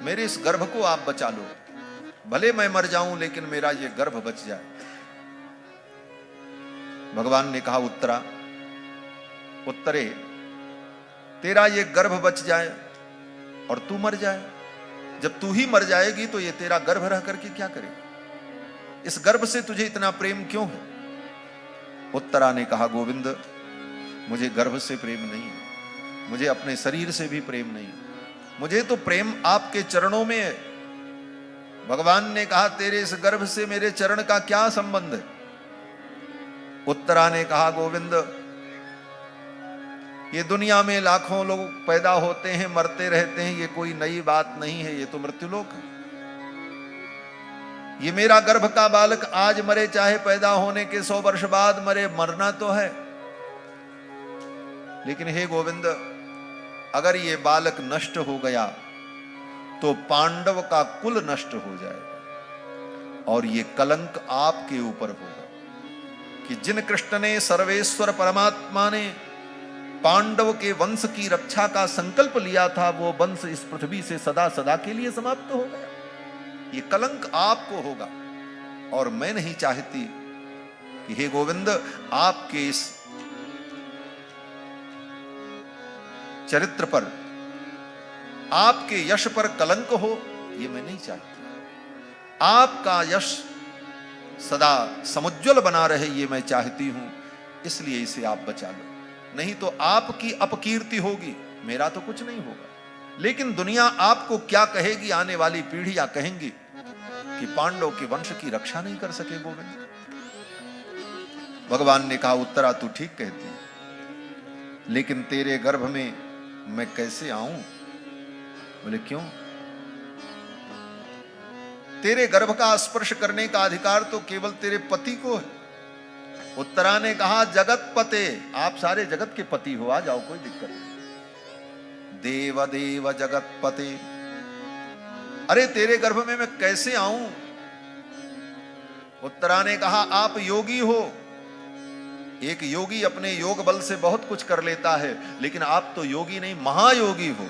मेरे इस गर्भ को आप बचा लो, भले मैं मर जाऊं लेकिन मेरा ये गर्भ बच जाए। भगवान ने कहा, उत्तरे तेरा ये गर्भ बच जाए और तू मर जाए, जब तू ही मर जाएगी तो ये तेरा गर्भ रह करके क्या करेगा? इस गर्भ से तुझे इतना प्रेम क्यों है? उत्तरा ने कहा, गोविंद मुझे गर्भ से प्रेम नहीं है, मुझे अपने शरीर से भी प्रेम नहीं है, मुझे तो प्रेम आपके चरणों में है। भगवान ने कहा, तेरे इस गर्भ से मेरे चरण का क्या संबंध है? उत्तरा ने कहा, गोविंद ये दुनिया में लाखों लोग पैदा होते हैं, मरते रहते हैं, ये कोई नई बात नहीं है, ये तो मृत्युलोक है। ये मेरा गर्भ का बालक आज मरे चाहे पैदा होने के 100 वर्ष बाद मरे, मरना तो है। लेकिन हे गोविंद, अगर ये बालक नष्ट हो गया तो पांडव का कुल नष्ट हो जाएगा और ये कलंक आपके ऊपर होगा। कि जिन कृष्ण ने सर्वेश्वर परमात्मा ने पांडव के वंश की रक्षा का संकल्प लिया था, वो वंश इस पृथ्वी से सदा सदा के लिए समाप्त हो गया। ये कलंक आपको होगा, और मैं नहीं चाहती कि हे गोविंद आपके इस चरित्र पर, आपके यश पर कलंक हो, ये मैं नहीं चाहती। आपका यश सदा समुज्वल बना रहे, ये मैं चाहती हूं, इसलिए इसे आप बचा लो। नहीं तो आपकी अपकीर्ति होगी, मेरा तो कुछ नहीं होगा, लेकिन दुनिया आपको क्या कहेगी, आने वाली पीढ़ियां कहेंगी कि पांडव के वंश की रक्षा नहीं कर सके गोविंद। भगवान ने कहा, उत्तरा तू ठीक कहती, लेकिन तेरे गर्भ में मैं कैसे आऊं? बोले क्यों? तेरे गर्भ का स्पर्श करने का अधिकार तो केवल तेरे पति को है। उत्तरा ने कहा, जगत पते, आप सारे जगत के पति हो, आ जाओ, कोई दिक्कत नहीं। देव देव जगत पते, अरे तेरे गर्भ में मैं कैसे आऊं? उत्तरा ने कहा, आप योगी हो, एक योगी अपने योग बल से बहुत कुछ कर लेता है, लेकिन आप तो योगी नहीं, महायोगी हो।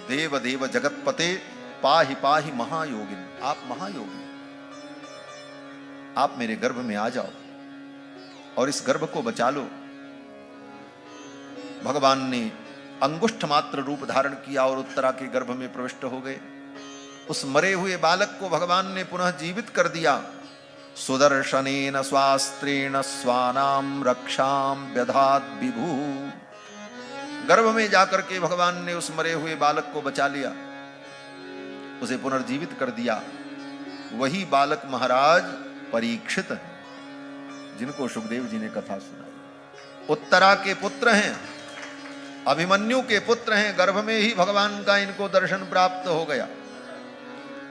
देव देव जगत पते पाहि पाहि महायोगिन, आप महायोगी, आप मेरे गर्भ में आ जाओ और इस गर्भ को बचा लो। भगवान ने अंगुष्ठ मात्र रूप धारण किया और उत्तरा के गर्भ में प्रविष्ट हो गए। उस मरे हुए बालक को भगवान ने पुनः जीवित कर दिया। सुदर्शनेन स्वास्त्रेण स्वानाम रक्षाम व्यधात विभु, गर्भ में जाकर के भगवान ने उस मरे हुए बालक को बचा लिया, उसे पुनर्जीवित कर दिया। वही बालक महाराज परीक्षित है, जिनको सुखदेव जी ने कथा सुनाई। उत्तरा के पुत्र हैं, अभिमन्यु के पुत्र हैं, गर्भ में ही भगवान का इनको दर्शन प्राप्त हो गया।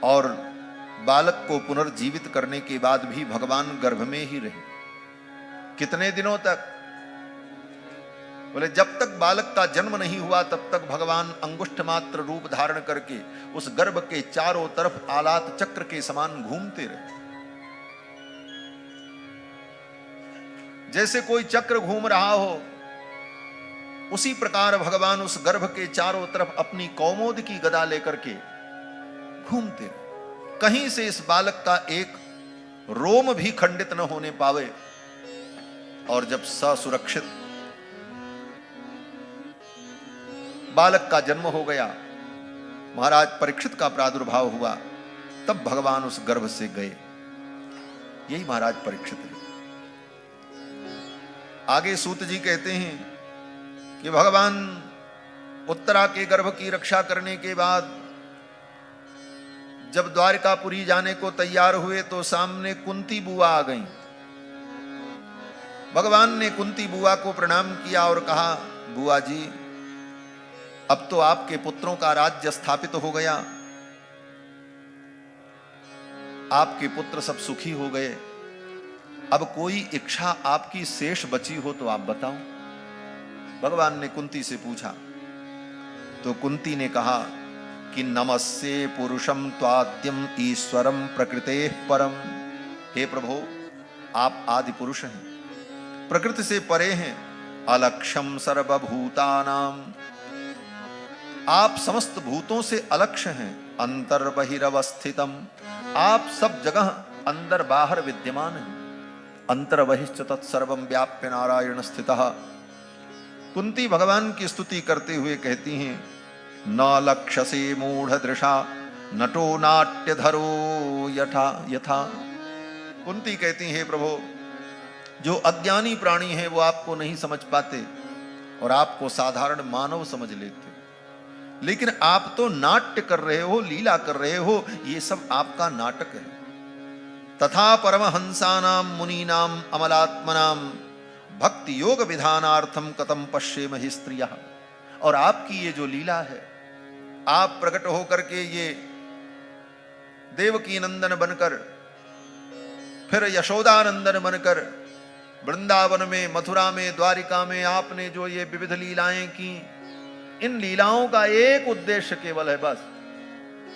और बालक को पुनर्जीवित करने के बाद भी भगवान गर्भ में ही रहे। कितने दिनों तक? बोले जब तक बालक का जन्म नहीं हुआ तब तक भगवान अंगुष्ठ मात्र रूप धारण करके उस गर्भ के चारों तरफ आलात चक्र के समान घूमते रहे। जैसे कोई चक्र घूम रहा हो, उसी प्रकार भगवान उस गर्भ के चारों तरफ अपनी कौमोद की गदा लेकर के घूमते रहे। कहीं से इस बालक का एक रोम भी खंडित न होने पावे। और जब ससुरक्षित बालक का जन्म हो गया, महाराज परीक्षित का प्रादुर्भाव हुआ, तब भगवान उस गर्भ से गए। यही महाराज परीक्षित है। आगे सूत जी कहते हैं कि भगवान उत्तरा के गर्भ की रक्षा करने के बाद जब द्वारकापुरी जाने को तैयार हुए तो सामने कुंती बुआ आ गईं। भगवान ने कुंती बुआ को प्रणाम किया और कहा, बुआ जी, अब तो आपके पुत्रों का राज्य स्थापित हो गया, आपके पुत्र सब सुखी हो गए, अब कोई इच्छा आपकी शेष बची हो तो आप बताओ। भगवान ने कुंती से पूछा तो कुंती ने कहा कि नमस्ये पुरुषम त्वाद्यम ईश्वरम प्रकृतेः परम। हे प्रभु, आप आदि पुरुष हैं, प्रकृति से परे हैं, अलक्ष्यम सर्वभूतानाम, आप समस्त भूतों से अलक्ष्य हैं, अंतर बहिरवस्थितम, आप सब जगह अंदर बाहर विद्यमान हैं, अंतर बहिश्च तत्सर्वं व्याप्य नारायण स्थितः। कुंती भगवान की स्तुति करते हुए कहती हैं, न लक्ष्यसे मूढ़ दृशा नटो नाट्यधरो यथा यथा। कुंती कहती हैं, प्रभु, जो अज्ञानी प्राणी हैं वो आपको नहीं समझ पाते और आपको साधारण मानव समझ लेते, लेकिन आप तो नाट्य कर रहे हो, लीला कर रहे हो, ये सब आपका नाटक है। तथा परमहंसानाम मुनीनाम अमलात्मनाम भक्ति योग विधानार्थम कतम पश्येम हि स्त्रियः। और आपकी ये जो लीला है, आप प्रकट होकर के ये देवकी नंदन बनकर, फिर यशोदानंदन बनकर वृंदावन में, मथुरा में, द्वारिका में आपने जो ये विविध लीलाएं की, इन लीलाओं का एक उद्देश्य केवल है, बस।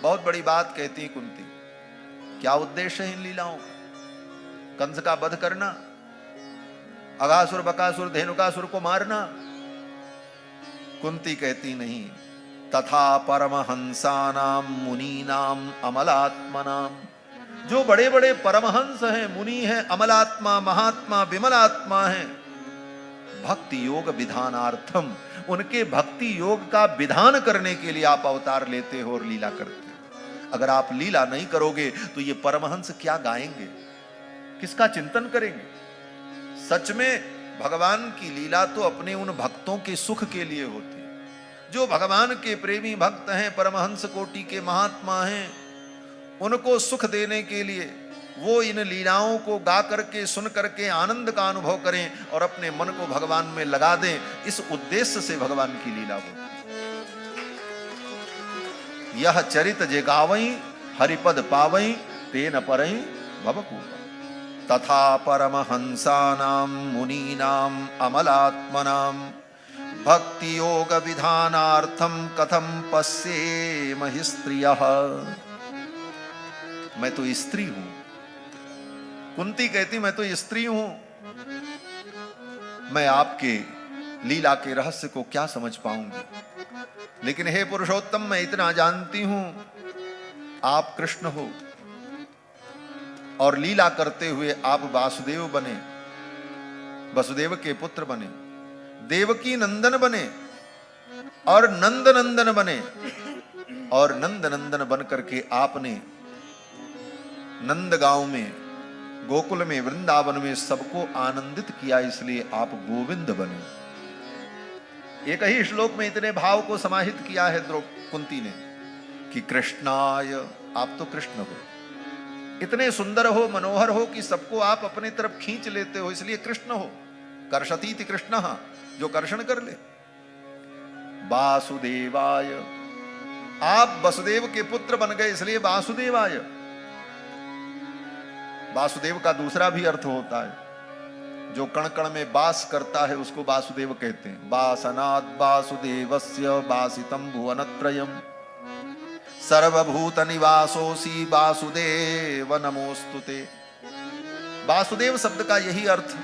बहुत बड़ी बात कहती कुंती, क्या उद्देश्य है इन लीलाओं का? कंस का वध करना, अगासुर बकासुर धेनुकासुर को मारना? कुंती कहती नहीं, तथा परमहंसानाम मुनीनाम अमलात्मनाम, जो बड़े बड़े परमहंस हैं, मुनि हैं, अमलात्मा, महात्मा, विमलात्मा हैं, भक्ति योग विधानार्थम, उनके भक्ति योग का विधान करने के लिए आप अवतार लेते हो और लीला करते हो। अगर आप लीला नहीं करोगे तो ये परमहंस क्या गाएंगे, किसका चिंतन करेंगे? सच में भगवान की लीला तो अपने उन भक्तों के सुख के लिए होती है, जो भगवान के प्रेमी भक्त हैं, परमहंस कोटि के महात्मा हैं, उनको सुख देने के लिए वो इन लीलाओं को गा करके, सुन करके आनंद का अनुभव करें और अपने मन को भगवान में लगा दें। इस उद्देश्य से भगवान की लीला होती। यह चरित जे गावई हरिपद पावई तेन परई भवकूप, तथा परमहंसानाम मुनीनाम अमलात्मनाम भक्ति योग विधानार्थम कथम पश्येम हि स्त्रियः। मैं तो स्त्री हूं, कुंती कहती मैं तो स्त्री हूं, मैं आपके लीला के रहस्य को क्या समझ पाऊंगी? लेकिन हे पुरुषोत्तम, मैं इतना जानती हूं, आप कृष्ण हो और लीला करते हुए आप वासुदेव बने, वसुदेव के पुत्र बने, देवकी नंदन बने और नंद नंदन बने, और नंद नंदन बन करके आपने नंद गांव में, गोकुल में, वृंदावन में सबको आनंदित किया, इसलिए आप गोविंद बने। एक ही श्लोक में इतने भाव को समाहित किया है कुंती ने कि कृष्णाय, आप तो कृष्ण हो, इतने सुंदर हो, मनोहर हो कि सबको आप अपने तरफ खींच लेते हो, इसलिए कृष्ण हो। कर्षतीति कृष्ण, जो कर्षण कर ले। वासुदेवाय, आप वसुदेव के पुत्र बन गए, इसलिए वासुदेवाय। वासुदेव का दूसरा भी अर्थ होता है, जो कण कण में वास करता है उसको वासुदेव कहते हैं। वासनात् वासुदेवस्य वासितं भुवनत्रयम् सर्वभूत निवासोसी वासुदेव नमोस्तुते। वासुदेव शब्द का यही अर्थ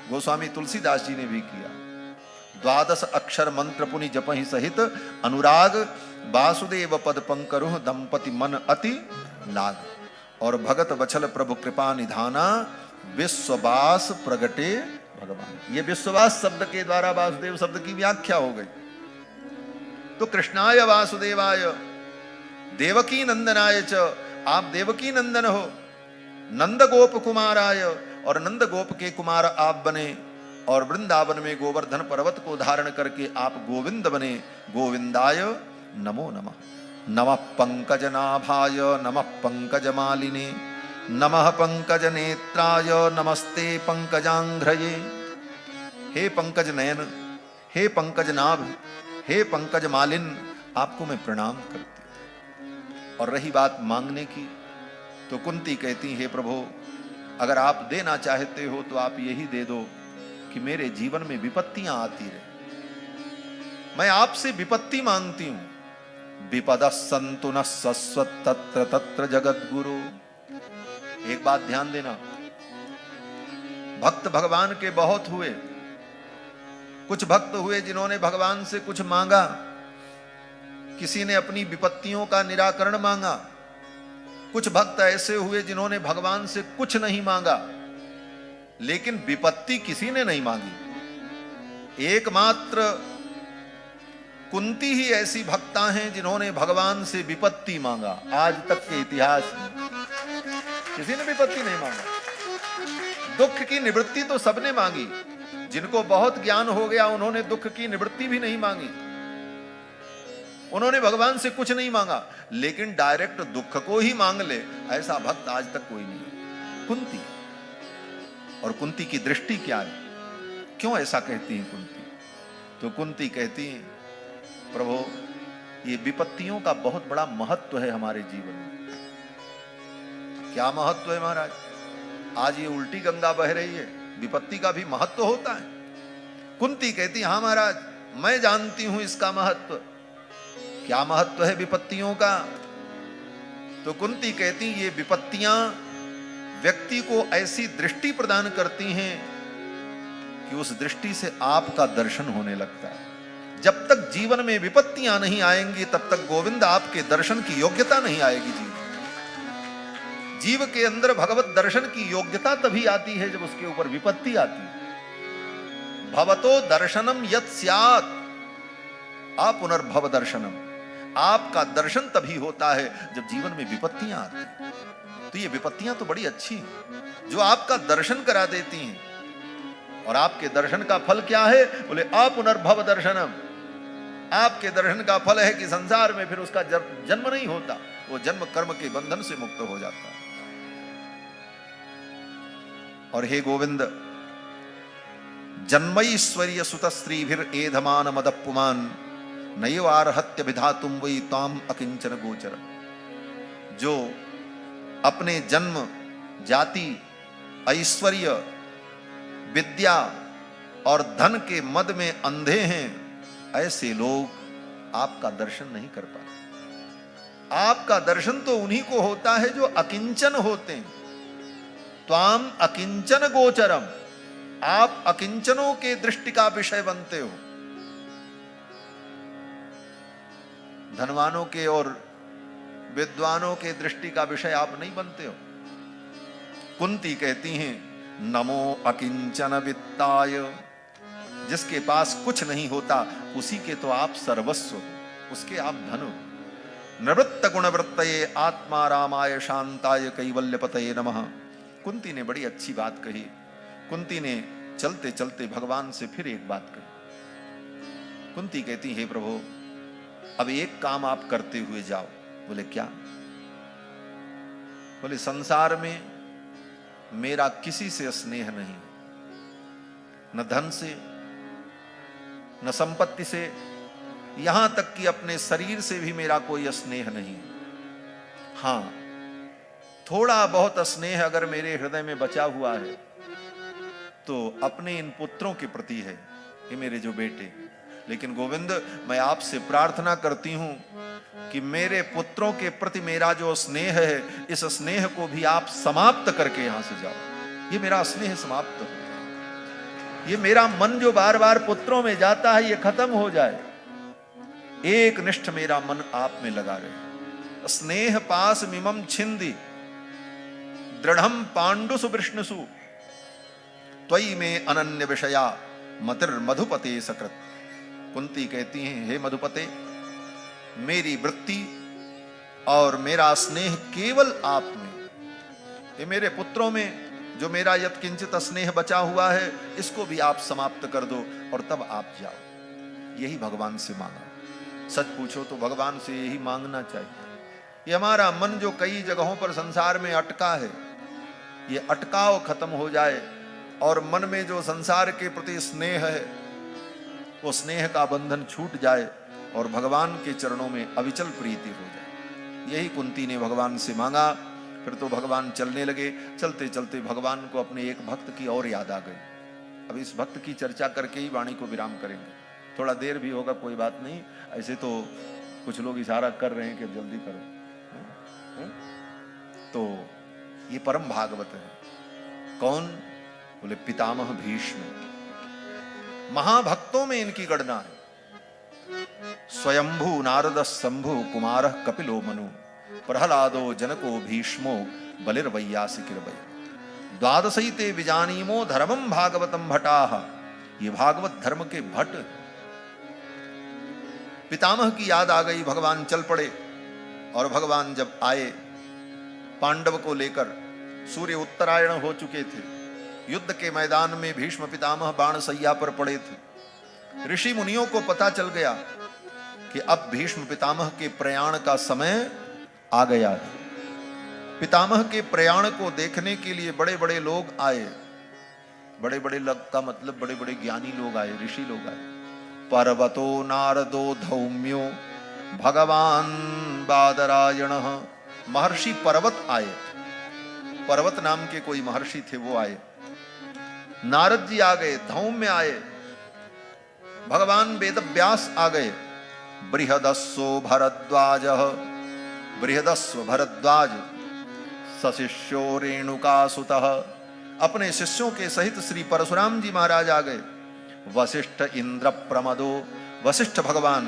गोस्वामी तुलसीदास जी ने भी किया। 12 अक्षर मंत्र पुनि जपहि सहित अनुराग वासुदेव पद पंकरुह दंपति मन अति लाग। और भगत वचल प्रभु कृपा निधाना विश्ववास प्रगटे भगवान। ये विश्ववास शब्द के द्वारा वासुदेव शब्द की व्याख्या हो गई। तो कृष्णाय वासुदेवाय देवकी नंदनाय च, आप देवकी नंदन हो। नंद गोप कुमाराय, और नंद गोप के कुमार आप बने, और वृंदावन में गोवर्धन पर्वत को धारण करके आप गोविंद बने। गोविंदाय नमो नमः। नमः पंकजनाभाय नमः पंकजमालिने नमः पंकजनेत्राय नमस्ते पंकजांघ्रये। हे पंकज नयन, हे पंकज नाभ, हे पंकज मालिन, आपको मैं प्रणाम करती हूं। और रही बात मांगने की, तो कुंती कहती, हे प्रभु, अगर आप देना चाहते हो तो आप यही दे दो कि मेरे जीवन में विपत्तियां आती रहे। मैं आपसे विपत्ति मांगती हूं। विपदः सन्तु नः सस्वत् तत्र तत्र जगद्गुरु। एक बात ध्यान देना, भक्त भगवान के बहुत हुए। कुछ भक्त हुए जिन्होंने भगवान से कुछ मांगा, किसी ने अपनी विपत्तियों का निराकरण मांगा। कुछ भक्त ऐसे हुए जिन्होंने भगवान से कुछ नहीं मांगा, लेकिन विपत्ति किसी ने नहीं मांगी। एकमात्र कुंती ही ऐसी भक्ता हैं जिन्होंने भगवान से विपत्ति मांगा। आज तक के इतिहास में किसी ने विपत्ति नहीं मांगा। दुख की निवृत्ति तो सबने मांगी। जिनको बहुत ज्ञान हो गया उन्होंने दुख की निवृत्ति भी नहीं मांगी, उन्होंने भगवान से कुछ नहीं मांगा। लेकिन डायरेक्ट दुख को ही मांग ले, ऐसा भक्त आज तक कोई नहीं। कुंती, और कुंती की दृष्टि क्या है? क्यों ऐसा कहती है कुंती? तो कुंती कहती है, प्रभु, ये विपत्तियों का बहुत बड़ा महत्व है हमारे जीवन में। क्या महत्व है महाराज? आज ये उल्टी गंगा बह रही है, विपत्ति का भी महत्व होता है। कुंती कहती, हाँ महाराज, मैं जानती हूं इसका महत्व। क्या महत्व है विपत्तियों का? तो कुंती कहती, ये विपत्तियां व्यक्ति को ऐसी दृष्टि प्रदान करती हैं कि उस दृष्टि से आपका दर्शन होने लगता है। जब तक जीवन में विपत्तियां नहीं आएंगी तब तक गोविंद आपके दर्शन की योग्यता नहीं आएगी। जीव के अंदर भगवत दर्शन की योग्यता तभी आती है जब उसके ऊपर विपत्ति आती है। भवतो दर्शनम यत् स्यात् अपुनर्भव दर्शनम, आपका दर्शन तभी होता है जब जीवन में विपत्तियां आती हैं। तो ये विपत्तियां तो बड़ी अच्छी हैं जो आपका दर्शन करा देती हैं। और आपके दर्शन का फल क्या है? बोले अपुनर्भव दर्शनम। आपके दर्शन का फल है कि संसार में फिर उसका जन्म नहीं होता, वो जन्म कर्म के बंधन से मुक्त हो जाता है। और हे गोविंद, जन्मैश्वर्य सुत स्त्रीभिर एधमान मदपुमान नैवारहत्य विधातुम वै ताम अकिंचन गोचर। जो अपने जन्म, जाति, ऐश्वर्य, विद्या और धन के मद में अंधे हैं, ऐसे लोग आपका दर्शन नहीं कर पाते। आपका दर्शन तो उन्हीं को होता है जो अकिंचन होते हैं। त्वाम अकिंचन गोचरम, आप अकिंचनों के दृष्टि का विषय बनते हो। धनवानों के और विद्वानों के दृष्टि का विषय आप नहीं बनते हो। कुंती कहती हैं, नमो अकिंचन वित्ताय, जिसके पास कुछ नहीं होता उसी के तो आप सर्वस्व हो, उसके आप धन हो। निवृत्त गुणवृत्तये आत्मा रामाय शांताय कैवल्यपतये नमः। कुंती ने बड़ी अच्छी बात कही। कुंती ने चलते चलते भगवान से फिर एक बात कही। कुंती कहती, हे प्रभु, अब एक काम आप करते हुए जाओ। बोले क्या? बोले संसार में मेरा किसी से स्नेह नहीं, न धन से, न संपत्ति से, यहां तक कि अपने शरीर से भी मेरा कोई स्नेह नहीं। हां, थोड़ा बहुत स्नेह अगर मेरे हृदय में बचा हुआ है तो अपने इन पुत्रों के प्रति है, ये मेरे जो बेटे। लेकिन गोविंद, मैं आपसे प्रार्थना करती हूं कि मेरे पुत्रों के प्रति मेरा जो स्नेह है, इस स्नेह को भी आप समाप्त करके यहां से जाओ। ये मेरा स्नेह समाप्त हो, ये मेरा मन जो बार बार पुत्रों में जाता है, ये खत्म हो जाए। एक निष्ठ मेरा मन आप में लगा रहे। स्नेह पास मिमम छिंदी दृढ़म पांडुसु विष्णुसु त्वयि में अनन्य विषया मतिर मधुपते सकृत। कुंती कहती हैं, हे मधुपते, मेरी वृत्ति और मेरा स्नेह केवल आप में, ये मेरे पुत्रों में जो मेरा यत्किंचित स्नेह बचा हुआ है, इसको भी आप समाप्त कर दो और तब आप जाओ। यही भगवान से मांगा। सच पूछो तो भगवान से यही मांगना चाहिए। ये हमारा मन जो कई जगहों पर संसार में अटका है, ये अटकाव खत्म हो जाए और मन में जो संसार के प्रति स्नेह है, वो स्नेह का बंधन छूट जाए और भगवान के चरणों में अविचल प्रीति हो जाए। यही कुंती ने भगवान से मांगा। फिर तो भगवान चलने लगे। चलते चलते भगवान को अपने एक भक्त की और याद आ गई। अब इस भक्त की चर्चा करके ही वाणी को विराम करेंगे। थोड़ा देर भी होगा, कोई बात नहीं। ऐसे तो कुछ लोग इशारा कर रहे हैं कि जल्दी करो। तो ये परम भागवत है। कौन? बोले पितामह भीष्म। महाभक्तों में इनकी गणना है। स्वयंभू नारद शंभु कुमार कपिलो मनु प्रहलादो जनको भीष्मो बलिर्वैयासिकिर्वै द्वादशैते विजानीमो धर्मम भागवतम भटाः। ये भागवत धर्म के भट। पितामह की याद आ गई, भगवान चल पड़े। और भगवान जब आए पांडव को लेकर, सूर्य उत्तरायण हो चुके थे। युद्ध के मैदान में भीष्म पितामह बाण सैया पर पड़े थे। ऋषि मुनियों को पता चल गया कि अब भीष्म पितामह के प्रयाण का समय आ गया है। पितामह के प्रयाण को देखने के लिए बड़े बड़े लोग आए। बड़े बड़े लोग का मतलब बड़े बड़े ज्ञानी लोग आए, ऋषि लोग आए। पर्वतो नारदो धौम्यो भगवान बादरायण। महर्षि पर्वत आए। पर्वत नाम के कोई महर्षि थे, वो आए। नारद जी आ गए, धौम्य आए। भगवान वेदव्यास आ गए। बृहदस्व भरद्वाज, बृहदस्व भरद्वाज सशिष्यो रेणुकासुतः, अपने शिष्यों के सहित श्री परशुराम जी महाराज आ गए। वशिष्ठ इंद्र प्रमदो, वशिष्ठ भगवान,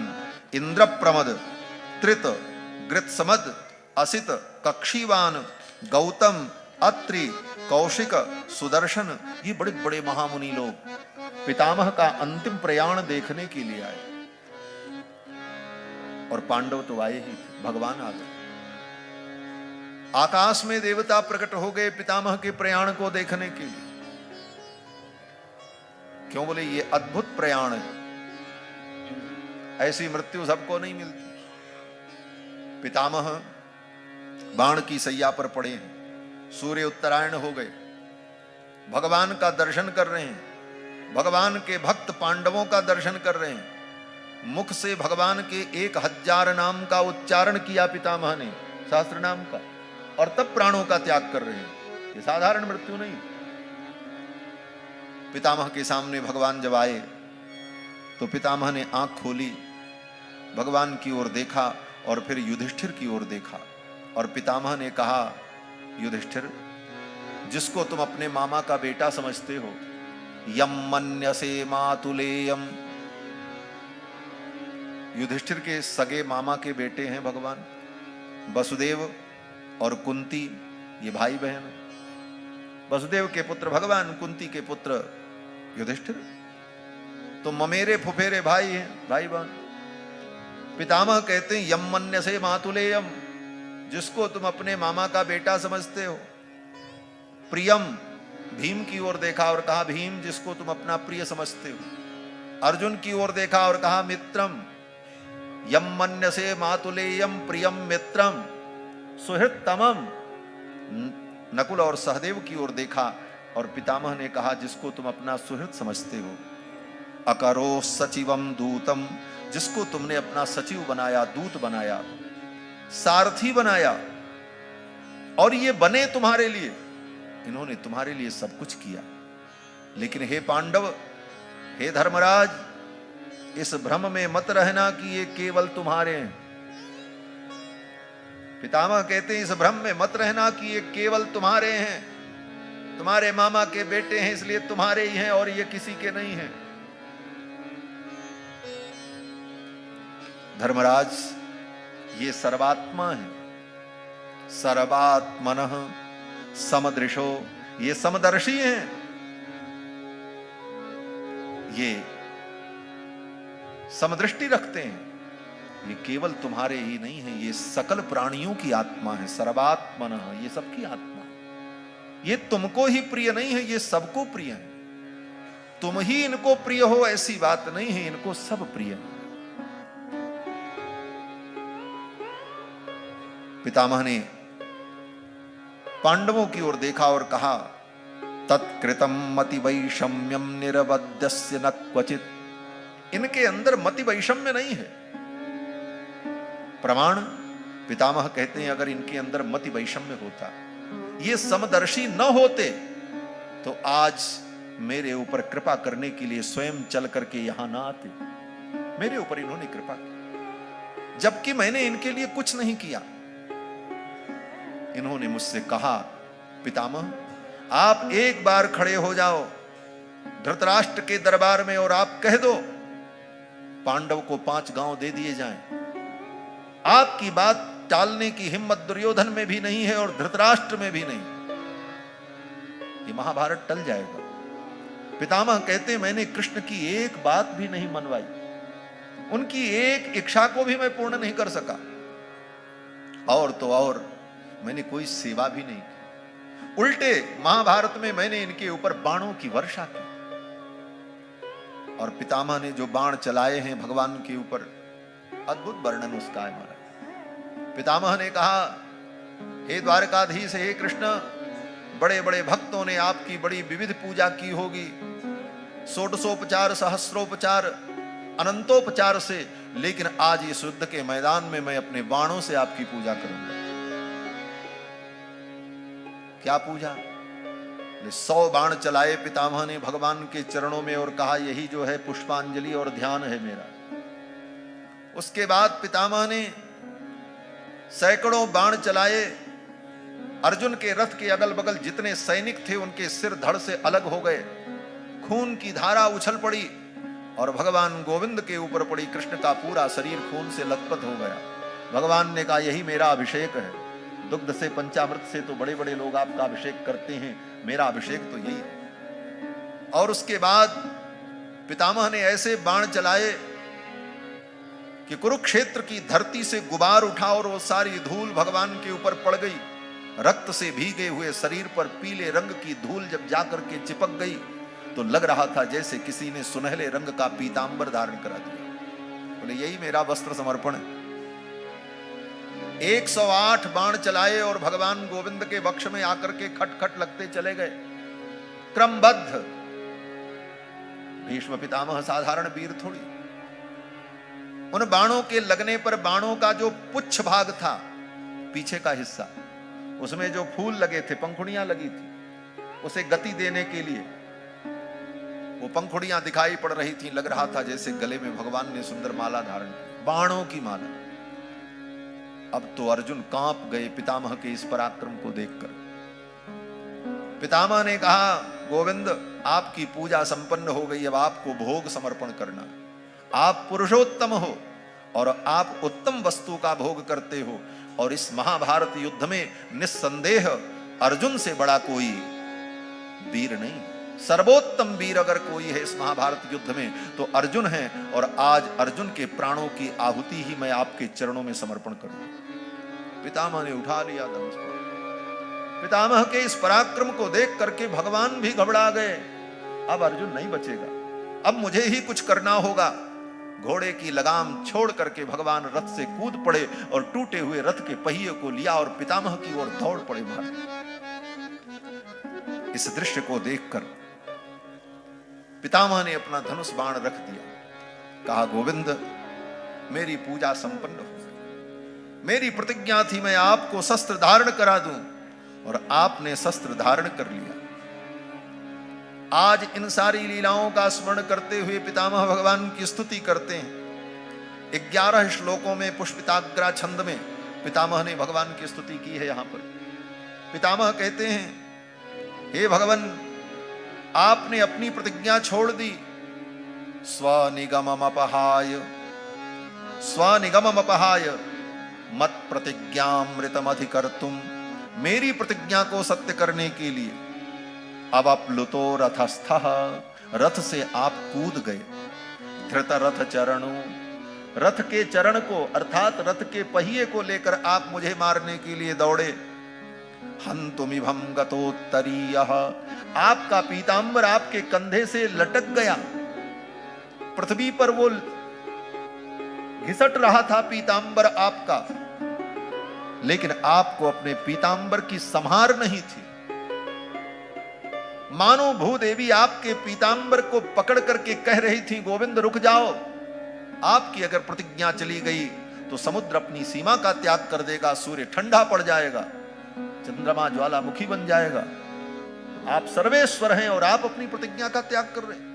इंद्र प्रमद, त्रित, गृत्समद, असित, कक्षीवान, गौतम, अत्रि, कौशिक, सुदर्शन, ये बड़े बड़े महामुनि लोग पितामह का अंतिम प्रयाण देखने के लिए आए। और पांडव तो आए ही थे, भगवान आ गए। आकाश में देवता प्रकट हो गए पितामह के प्रयाण को देखने के लिए। क्यों? बोले ये अद्भुत प्रयाण है, ऐसी मृत्यु सबको नहीं मिलती। पितामह बाण की सैया पर पड़े हैं, सूर्य उत्तरायण हो गए, भगवान का दर्शन कर रहे हैं, भगवान के भक्त पांडवों का दर्शन कर रहे हैं। मुख से भगवान के 1000 नाम का उच्चारण किया पितामह ने, सहस्त्र नाम का, और तब प्राणों का त्याग कर रहे हैं। ये साधारण मृत्यु नहीं। पितामह के सामने भगवान जब आए तो पितामह ने आंख खोली, भगवान की ओर देखा और फिर युधिष्ठिर की ओर देखा, और पितामह ने कहा, युधिष्ठिर, जिसको तुम अपने मामा का बेटा समझते हो, यम मन्यसे मातुलेयम, युधिष्ठिर के सगे मामा के बेटे हैं भगवान। वसुदेव और कुंती ये भाई बहन, वसुदेव के पुत्र भगवान, कुंती के पुत्र युधिष्ठिर, तो ममेरे फुफेरे भाई हैं, भाई बहन। पितामह कहते हैं यम मन्यसे मातुलेयम, जिसको तुम अपने मामा का बेटा समझते हो। प्रियम, भीम की ओर देखा और कहा, भीम, जिसको तुम अपना प्रिय समझते हो। अर्जुन की ओर देखा और कहा, मित्रम, यम मन्यसे मातुलेयम प्रियम मित्रम सुहृत्तमम। नकुल और सहदेव की ओर देखा और पितामह ने कहा, जिसको तुम अपना सुहृद समझते हो। अकरो सचिवम दूतम, जिसको तुमने अपना सचिव बनाया, दूत बनाया, सारथी बनाया, और ये बने तुम्हारे लिए, इन्होंने तुम्हारे लिए सब कुछ किया। लेकिन हे पांडव, हे धर्मराज, इस भ्रम में मत रहना कि ये केवल तुम्हारे हैं। पितामह कहते हैं, इस भ्रम में मत रहना कि ये केवल तुम्हारे हैं, तुम्हारे मामा के बेटे हैं इसलिए तुम्हारे ही हैं और ये किसी के नहीं हैं। धर्मराज, ये सर्वात्मा है, सर्वात्मनः समदृशो, ये समदर्शी हैं, ये समदृष्टि रखते हैं। ये केवल तुम्हारे ही नहीं है, ये सकल प्राणियों की आत्मा है। सर्वात्मनः, ये सबकी आत्मा, ये तुमको ही प्रिय नहीं है, ये सबको प्रिय है। तुम ही इनको प्रिय हो ऐसी बात नहीं है, इनको सब प्रिय है। पितामह ने पांडवों की ओर देखा और कहा, तत्कृतम मति वैषम्यम निरवध्यस्य न क्वचित। इनके अंदर मति वैषम्य नहीं है। प्रमाण, पितामह कहते हैं, अगर इनके अंदर मति वैषम्य होता, ये समदर्शी न होते, तो आज मेरे ऊपर कृपा करने के लिए स्वयं चल करके यहां ना आते। मेरे ऊपर इन्होंने कृपा की, जबकि मैंने इनके लिए कुछ नहीं किया। इन्होंने मुझसे कहा, पितामह, आप एक बार खड़े हो जाओ धृतराष्ट्र के दरबार में और आप कह दो पांडव को 5 गांव दे दिए जाएं। आपकी बात टालने की हिम्मत दुर्योधन में भी नहीं है और धृतराष्ट्र में भी नहीं। ये महाभारत टल जाएगा। पितामह कहते, मैंने कृष्ण की एक बात भी नहीं मनवाई, उनकी एक इच्छा को भी मैं पूर्ण नहीं कर सका, और तो और मैंने कोई सेवा भी नहीं की। उल्टे महाभारत में मैंने इनके ऊपर बाणों की वर्षा की। और पितामह ने जो बाण चलाए हैं भगवान के ऊपर, अद्भुत वर्णन उसका है महाराज। पितामह ने कहा, हे द्वारकाधीश, हे कृष्ण, बड़े बड़े भक्तों ने आपकी बड़ी विविध पूजा की होगी, षोडशोपचार, सहस्रोपचार, अनंतोपचार से, लेकिन आज इस युद्ध के मैदान में मैं अपने बाणों से आपकी पूजा करूंगा। क्या पूजा? 100 बाण चलाए पितामह ने भगवान के चरणों में और कहा, यही जो है पुष्पांजलि और ध्यान है मेरा। उसके बाद पितामह ने सैकड़ों बाण चलाए अर्जुन के रथ के अगल बगल जितने सैनिक थे उनके सिर धड़ से अलग हो गए, खून की धारा उछल पड़ी और भगवान गोविंद के ऊपर पड़ी। कृष्ण का पूरा शरीर खून से लथपथ हो गया। भगवान ने कहा यही मेरा अभिषेक है। दुग्ध से पंचामृत से तो बड़े बड़े लोग आपका अभिषेक करते हैं, मेरा अभिषेक तो यही है। और उसके बाद पितामह ने ऐसे बाण चलाए कि कुरुक्षेत्र की धरती से गुबार उठा और वो सारी धूल भगवान के ऊपर पड़ गई। रक्त से भीगे हुए शरीर पर पीले रंग की धूल जब जाकर के चिपक गई तो लग रहा था जैसे किसी ने सुनहले रंग का पीतांबर धारण करा दिया। बोले यही मेरा वस्त्र समर्पण है। 108 बाण चलाए और भगवान गोविंद के वक्ष में आकर के खटखट लगते चले गए क्रमबद्ध। भीष्म पितामह साधारण वीर थोड़ी। उन बाणों के लगने पर बाणों का जो पुच्छ भाग था, पीछे का हिस्सा, उसमें जो फूल लगे थे, पंखुड़ियां लगी थी, उसे गति देने के लिए वो पंखुड़ियां दिखाई पड़ रही थी। लग रहा था जैसे गले में भगवान ने सुंदर माला धारण की, बाणों की माला। अब तो अर्जुन कांप गए पितामह के इस पराक्रम को देखकर। पितामह ने कहा गोविंद आपकी पूजा संपन्न हो गई, अब आपको भोग समर्पण करना। आप पुरुषोत्तम हो और आप उत्तम वस्तु का भोग करते हो, और इस महाभारत युद्ध में निस्संदेह अर्जुन से बड़ा कोई वीर नहीं। सर्वोत्तम वीर अगर कोई है इस महाभारत युद्ध में तो अर्जुन है, और आज अर्जुन के प्राणों की आहुति ही मैं आपके चरणों में समर्पण करूं। पितामह ने उठा लिया धनुष। पितामह के इस पराक्रम को देख करके भगवान भी घबरा गए। अब अर्जुन नहीं बचेगा, अब मुझे ही कुछ करना होगा। घोड़े की लगाम छोड़ करके भगवान रथ से कूद पड़े और टूटे हुए रथ के पहिए को लिया और पितामह की ओर दौड़ पड़े मार। इस दृश्य को देखकर पितामह ने अपना धनुष बाण रख दिया। कहा गोविंद मेरी पूजा संपन्न हो गई। मेरी प्रतिज्ञा थी मैं आपको शस्त्र धारण करा दूं, और आपने शस्त्र धारण कर लिया। आज इन सारी लीलाओं का स्मरण करते हुए पितामह भगवान की स्तुति करते हैं। 11 श्लोकों में पुष्पिताग्रा छंद में पितामह ने भगवान की स्तुति की है। यहां पर पितामह कहते हैं हे भगवान आपने अपनी प्रतिज्ञा छोड़ दी। स्वनिगमम अपहाय मत प्रतिज्ञामृतमधिकर्तुम। मेरी प्रतिज्ञा को सत्य करने के लिए अब आप लुतो रथस्थः, रथ से आप कूद गए। धृत रथ चरणु, रथ के चरण को अर्थात रथ के पहिए को लेकर आप मुझे मारने के लिए दौड़े। हंतुमिभं गतोत्तरीयः, आपका पीतांबर आपके कंधे से लटक गया। पृथ्वी पर वो घिसट रहा था पीतांबर आपका, लेकिन आपको अपने पीतांबर की संहार नहीं थी। मानो भूदेवी आपके पीतांबर को पकड़ करके कह रही थी गोविंद रुक जाओ। आपकी अगर प्रतिज्ञा चली गई तो समुद्र अपनी सीमा का त्याग कर देगा, सूर्य ठंडा पड़ जाएगा, चंद्रमा ज्वालामुखी बन जाएगा। आप सर्वेश्वर हैं और आप अपनी प्रतिज्ञा का त्याग कर रहे हैं।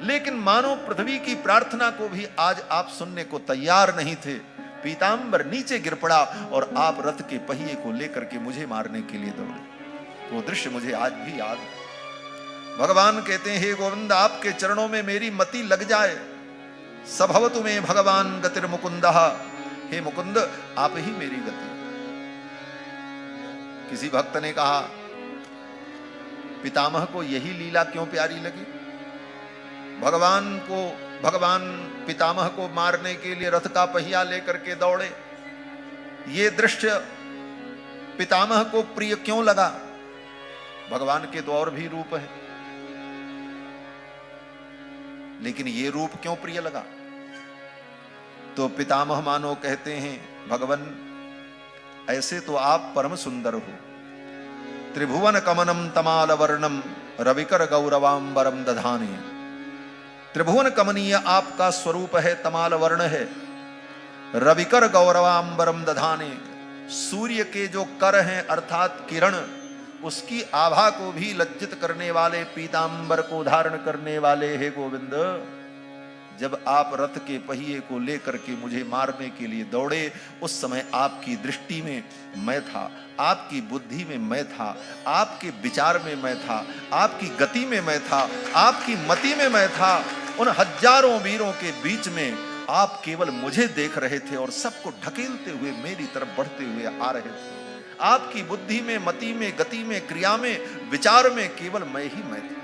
लेकिन मानो पृथ्वी की प्रार्थना को भी आज आप सुनने को तैयार नहीं थे। पीतांबर नीचे गिर पड़ा और आप रथ के पहिए को लेकर के मुझे मारने के लिए दौड़े। वो दृश्य मुझे आज भी याद है। भगवान कहते हैं हे गोविंद आपके चरणों में मेरी मति लग जाए। सभवतु में भगवान गतिर्मुकुंदः, हे मुकुंद आप ही मेरी गति। किसी भक्त ने कहा पितामह को यही लीला क्यों प्यारी लगी। भगवान पितामह को मारने के लिए रथ का पहिया लेकर के दौड़े। ये दृश्य पितामह को प्रिय क्यों लगा। भगवान के तो और भी रूप हैं, लेकिन ये रूप क्यों प्रिय लगा। तो पितामह मानो कहते हैं भगवान ऐसे तो आप परम सुंदर हो। त्रिभुवन कमनम तमाल वर्णम रविकर गौरवांबरम दधाने। त्रिभुवन कमनीय आपका स्वरूप है, तमाल वर्ण है। रविकर गौरवांबरम दधाने, सूर्य के जो कर हैं अर्थात किरण, उसकी आभा को भी लज्जित करने वाले पीतांबर को धारण करने वाले हे गोविंद। जब आप रथ के पहिए को लेकर के मुझे मारने के लिए दौड़े, उस समय आपकी दृष्टि में मैं था, आपकी बुद्धि में मैं था, आपके विचार में मैं था, आपकी गति में मैं था, आपकी मति में मैं था। उन हजारों वीरों के बीच में आप केवल मुझे देख रहे थे और सबको ढकेलते हुए मेरी तरफ बढ़ते हुए आ रहे थे। आपकी बुद्धि में, मति में, गति में, क्रिया में, विचार में केवल मैं ही मैं था।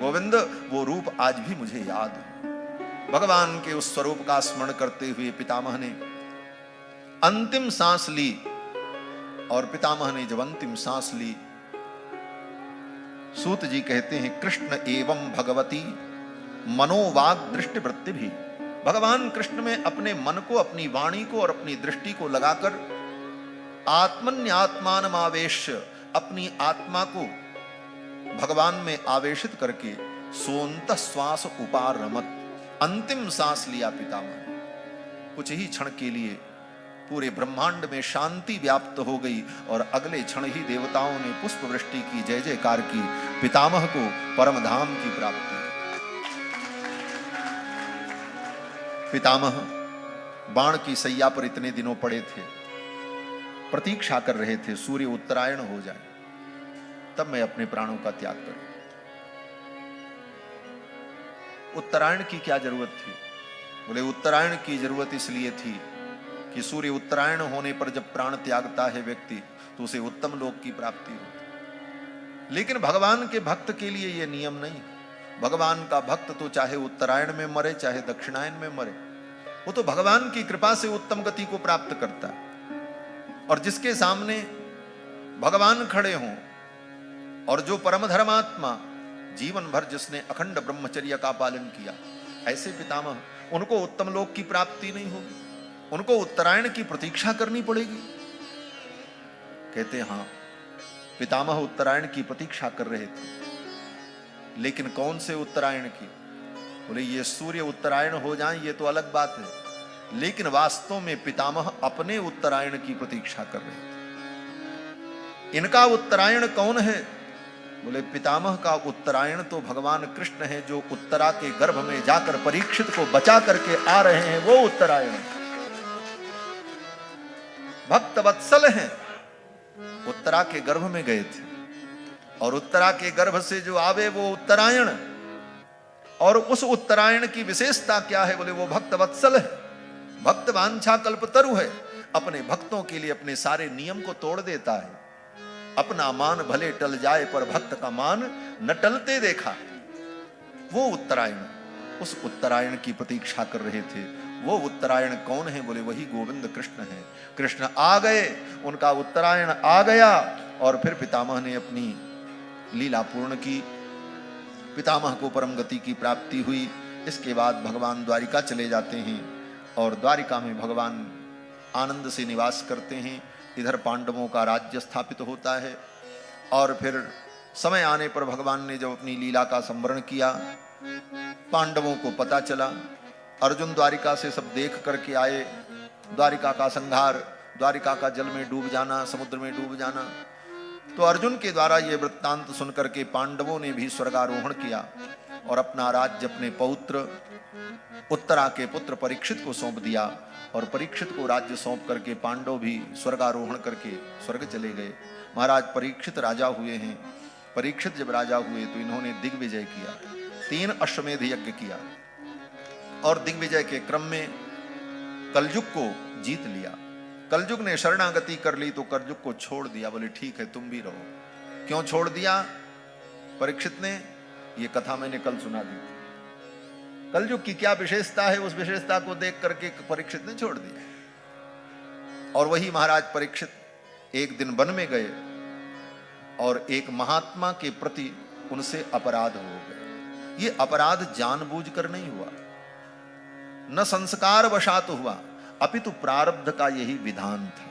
गोविंद, वो रूप आज भी मुझे याद है। भगवान के उस स्वरूप का स्मरण करते हुए पितामह ने अंतिम सांस ली, और पितामह ने जब अंतिम सांस ली, सूत जी कहते हैं कृष्ण एवं भगवती मनोवाग दृष्टि वृत्ति भी। भगवान कृष्ण में अपने मन को, अपनी वाणी को और अपनी दृष्टि को लगाकर आत्मन्यात्मानमावेश, अपनी आत्मा को भगवान में आवेशित करके सोंत श्वास उपारमत, अंतिम सांस लिया पितामह। कुछ ही क्षण के लिए पूरे ब्रह्मांड में शांति व्याप्त हो गई और अगले क्षण ही देवताओं ने पुष्प वृष्टि की, जय जयकार की। पितामह को परम धाम की प्राप्ति। पितामह बाण की सैया पर इतने दिनों पड़े थे, प्रतीक्षा कर रहे थे सूर्य उत्तरायण हो जाए तब मैं अपने प्राणों का त्याग करूं। उत्तरायण की क्या जरूरत थी? बोले उत्तरायण की जरूरत इसलिए थी कि सूर्य उत्तरायण होने पर जब प्राण त्यागता है व्यक्ति तो उसे उत्तम लोक की प्राप्ति होती। लेकिन भगवान के भक्त के लिए यह नियम नहीं। भगवान का भक्त तो चाहे उत्तरायण में मरे चाहे दक्षिणायन में मरे, वो तो भगवान की कृपा से उत्तम गति को प्राप्त करता है। और जिसके सामने भगवान खड़े हों और जो परम धर्मात्मा जीवन भर जिसने अखंड ब्रह्मचर्य का पालन किया, ऐसे पितामह, उनको उत्तम लोक की प्राप्ति नहीं होगी, उनको उत्तरायण की प्रतीक्षा करनी पड़ेगी। कहते हां, पितामह उत्तरायण की प्रतीक्षा कर रहे थे, लेकिन कौन से उत्तरायण की? बोले ये सूर्य उत्तरायण हो जाए ये तो अलग बात है, लेकिन वास्तव में पितामह अपने उत्तरायण की प्रतीक्षा कर रहे थे। इनका उत्तरायण कौन है? बोले पितामह का उत्तरायण तो भगवान कृष्ण है, जो उत्तरा के गर्भ में जाकर परीक्षित को बचा करके आ रहे हैं, वो उत्तरायण। भक्त वत्सल हैं, उत्तरा के गर्भ में गए थे और उत्तरा के गर्भ से जो आवे वो उत्तरायण। और उस उत्तरायण की विशेषता क्या है? बोले वो भक्त वत्सल है, भक्त वांछा कल्पतरु है। अपने भक्तों के लिए अपने सारे नियम को तोड़ देता है। अपना मान भले टल जाए पर भक्त का मान न टलते देखा। वो उत्तरायण, उस उत्तरायण की प्रतीक्षा कर रहे थे। वो उत्तरायण कौन है? बोले वही गोविंद कृष्ण है। कृष्ण आ गए, उनका उत्तरायण आ गया और फिर पितामह ने अपनी लीला पूर्ण की। पितामह को परम गति की प्राप्ति हुई। इसके बाद भगवान द्वारिका चले जाते हैं और द्वारिका में भगवान आनंद से निवास करते हैं। इधर पांडवों का राज्य स्थापित होता है और फिर समय आने पर भगवान ने जब अपनी लीला का संवरण किया, पांडवों को पता चला। अर्जुन द्वारिका से सब देख करके आए, द्वारिका का संहार, द्वारिका का जल में डूब जाना, समुद्र में डूब जाना। तो अर्जुन के द्वारा ये वृत्तांत सुनकर के पांडवों ने भी स्वर्गारोहण किया और अपना राज्य अपने पौत्र उत्तरा के पुत्र परीक्षित को सौंप दिया। और परीक्षित को राज्य सौंप करके पांडव भी स्वर्गारोहण करके स्वर्ग चले गए। महाराज परीक्षित राजा हुए हैं। परीक्षित जब राजा हुए तो इन्होंने दिग्विजय किया, 3 अश्वमेध यज्ञ किया और दिग्विजय के क्रम में कलयुग को जीत लिया। कलयुग ने शरणागति कर ली तो कलयुग को छोड़ दिया। बोले ठीक है तुम भी रहो। क्यों छोड़ दिया परीक्षित ने? ये कथा मैंने कल सुना दी। कलयुग की क्या विशेषता है, उस विशेषता को देख करके परीक्षित ने छोड़ दिया। और वही महाराज परीक्षित एक दिन वन में गए और एक महात्मा के प्रति उनसे अपराध हो गए। ये अपराध जानबूझकर नहीं हुआ, न संस्कार वशात हुआ, अपितु प्रारब्ध का यही विधान था।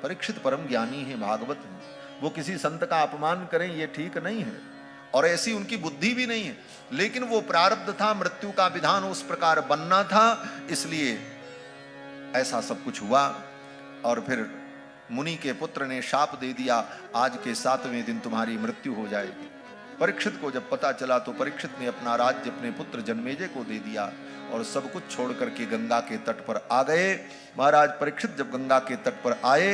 परीक्षित परम ज्ञानी है, भागवत है, वो किसी संत का अपमान करें ये ठीक नहीं है और ऐसी उनकी बुद्धि भी नहीं है। लेकिन वो प्रारब्ध था, मृत्यु का विधान उस प्रकार बनना था, इसलिए ऐसा सब कुछ हुआ। और फिर मुनि के पुत्र ने शाप दे दिया, आज के 7वें दिन तुम्हारी मृत्यु हो जाएगी। परीक्षित को जब पता चला तो परीक्षित ने अपना राज्य अपने पुत्र जन्मेजय को दे दिया और सब कुछ छोड़ करके गंगा के तट पर आ गए। महाराज परीक्षित जब गंगा के तट पर आए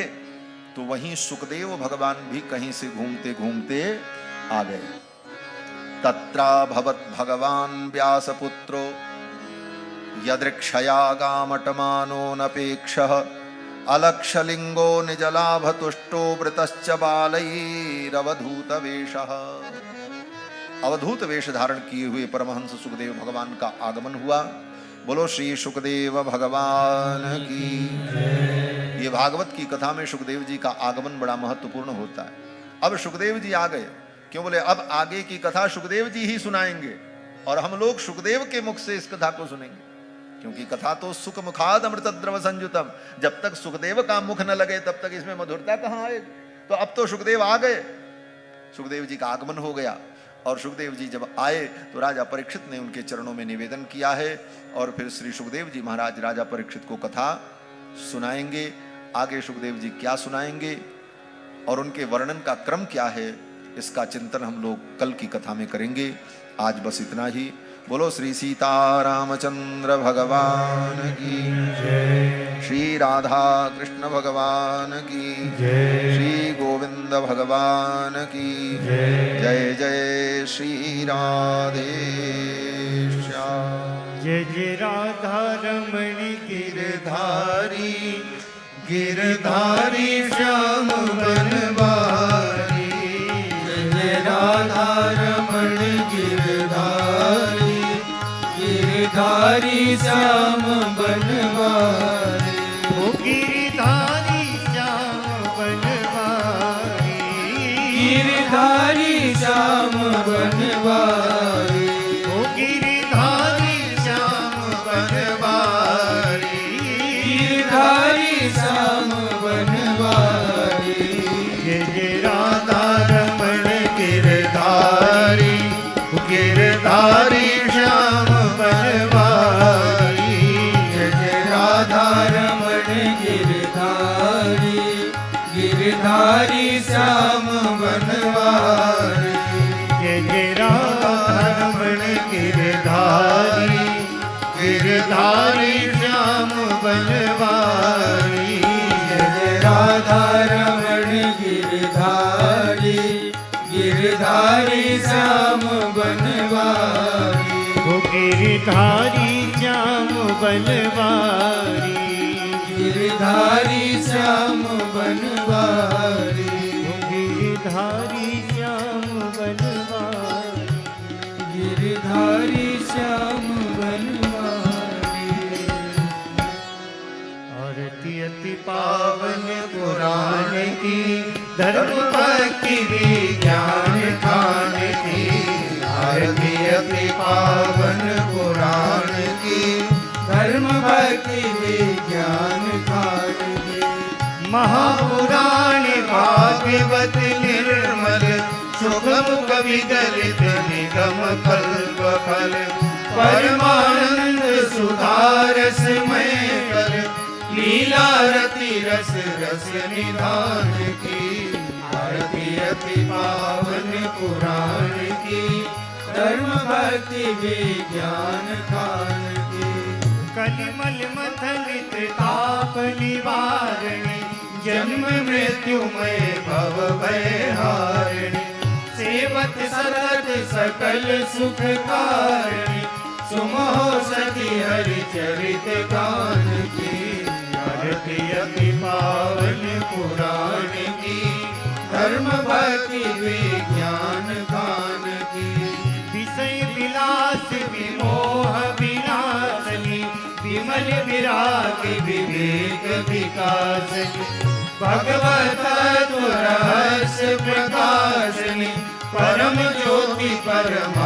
तो वहीं सुखदेव भगवान भी कहीं से घूमते घूमते आ गए। तत्रा भवत भगवान व्यासपुत्रो यदृक्षया गामटमानो नपेक्षः अलक्षलिंगो निजलाभतुष्टो वृतश्च बालैरवधूत वेशः। अवधूत वेश धारण किए हुए परमहंस सुखदेव भगवान का आगमन हुआ। बोलो श्री सुखदेव भगवान की। ये भागवत की कथा में सुखदेव जी का आगमन बड़ा महत्वपूर्ण होता है। अब सुखदेव जी आ गए, क्यों बोले अब आगे की कथा सुखदेव जी ही सुनाएंगे और हम लोग सुखदेव के मुख से इस कथा को सुनेंगे, क्योंकि कथा तो सुख मुखाद अमृत द्रव संयुतम। जब तक सुखदेव का मुख न लगे तब तक इसमें मधुरता कहां आएगी। तो अब तो सुखदेव आ गए, सुखदेव जी का आगमन हो गया और सुखदेव जी जब आए तो राजा परीक्षित ने उनके चरणों में निवेदन किया है और फिर श्री सुखदेव जी महाराज राजा परीक्षित को कथा सुनाएंगे। आगे सुखदेव जी क्या सुनाएंगे और उनके वर्णन का क्रम क्या है, इसका चिंतन हम लोग कल की कथा में करेंगे। आज बस इतना ही। बोलो श्री सीतारामचंद्र भगवान की जय, श्री राधा कृष्ण भगवान की जय, श्री गोविंद भगवान की जय। जय जय श्री राधे श्याम। जय जय राधा रमण गिरधारी, गिरधारी श्याम बनवारी। जय जय राधा रमण गिरधारी, गिरधारी श्याम बनवारी। ओ गिरधारी श्याम बनवारी, गिरधारी श्याम बनवारी। ओ गिरधारी श्याम बनवारी, गिरधारी श्याम बनवारी। जय जय राधा रमण गिरधारी, गिरधारी श्याम बनवारी। जय जय राधा रमण गिरधारी, गिरधारी श्याम बनवारी। जय जय राधा रमण गिरधारी, गिरधारी श्याम बनवारी। जय जय राधा रमण गिरधारी, गिरधारी श्याम बनवारी। ओ गिरधारी श्याम बनवारी, गिरधारी श्याम बनवारी। ओ गिरधारी श्याम बनवारी, गिरधारी श्याम बनवारी। आरती अति पावन पुराण की, धर्म भक्ति विज्ञान खान की। आरती अति पावन पुराण की, धर्म भक्ति विज्ञान खान की। महापुराण भागवत निर्मल, सुगम कवि दलित निगम कल्प फल। परमानंद सुधारस में कर, लीला रति रस रस निधान की। आरती अति पावन पुराण की, धर्म भक्ति विज्ञान खान की। कलिमल मथलित ताप निवारणी, जन्म मृत्युमय भव भय हारिणी। सेवत सतत सकल सुख कारणी, सुमहो सती हरि चरित गान की। आरती अति पावन पुराण की, धर्म भक्ति विज्ञान खान की। विषय विलास विमोह विनाशनी, विमल विराग विवेक विकासनी। भगवत तत्व रहस्य प्रकाशनी, परम ज्योति परम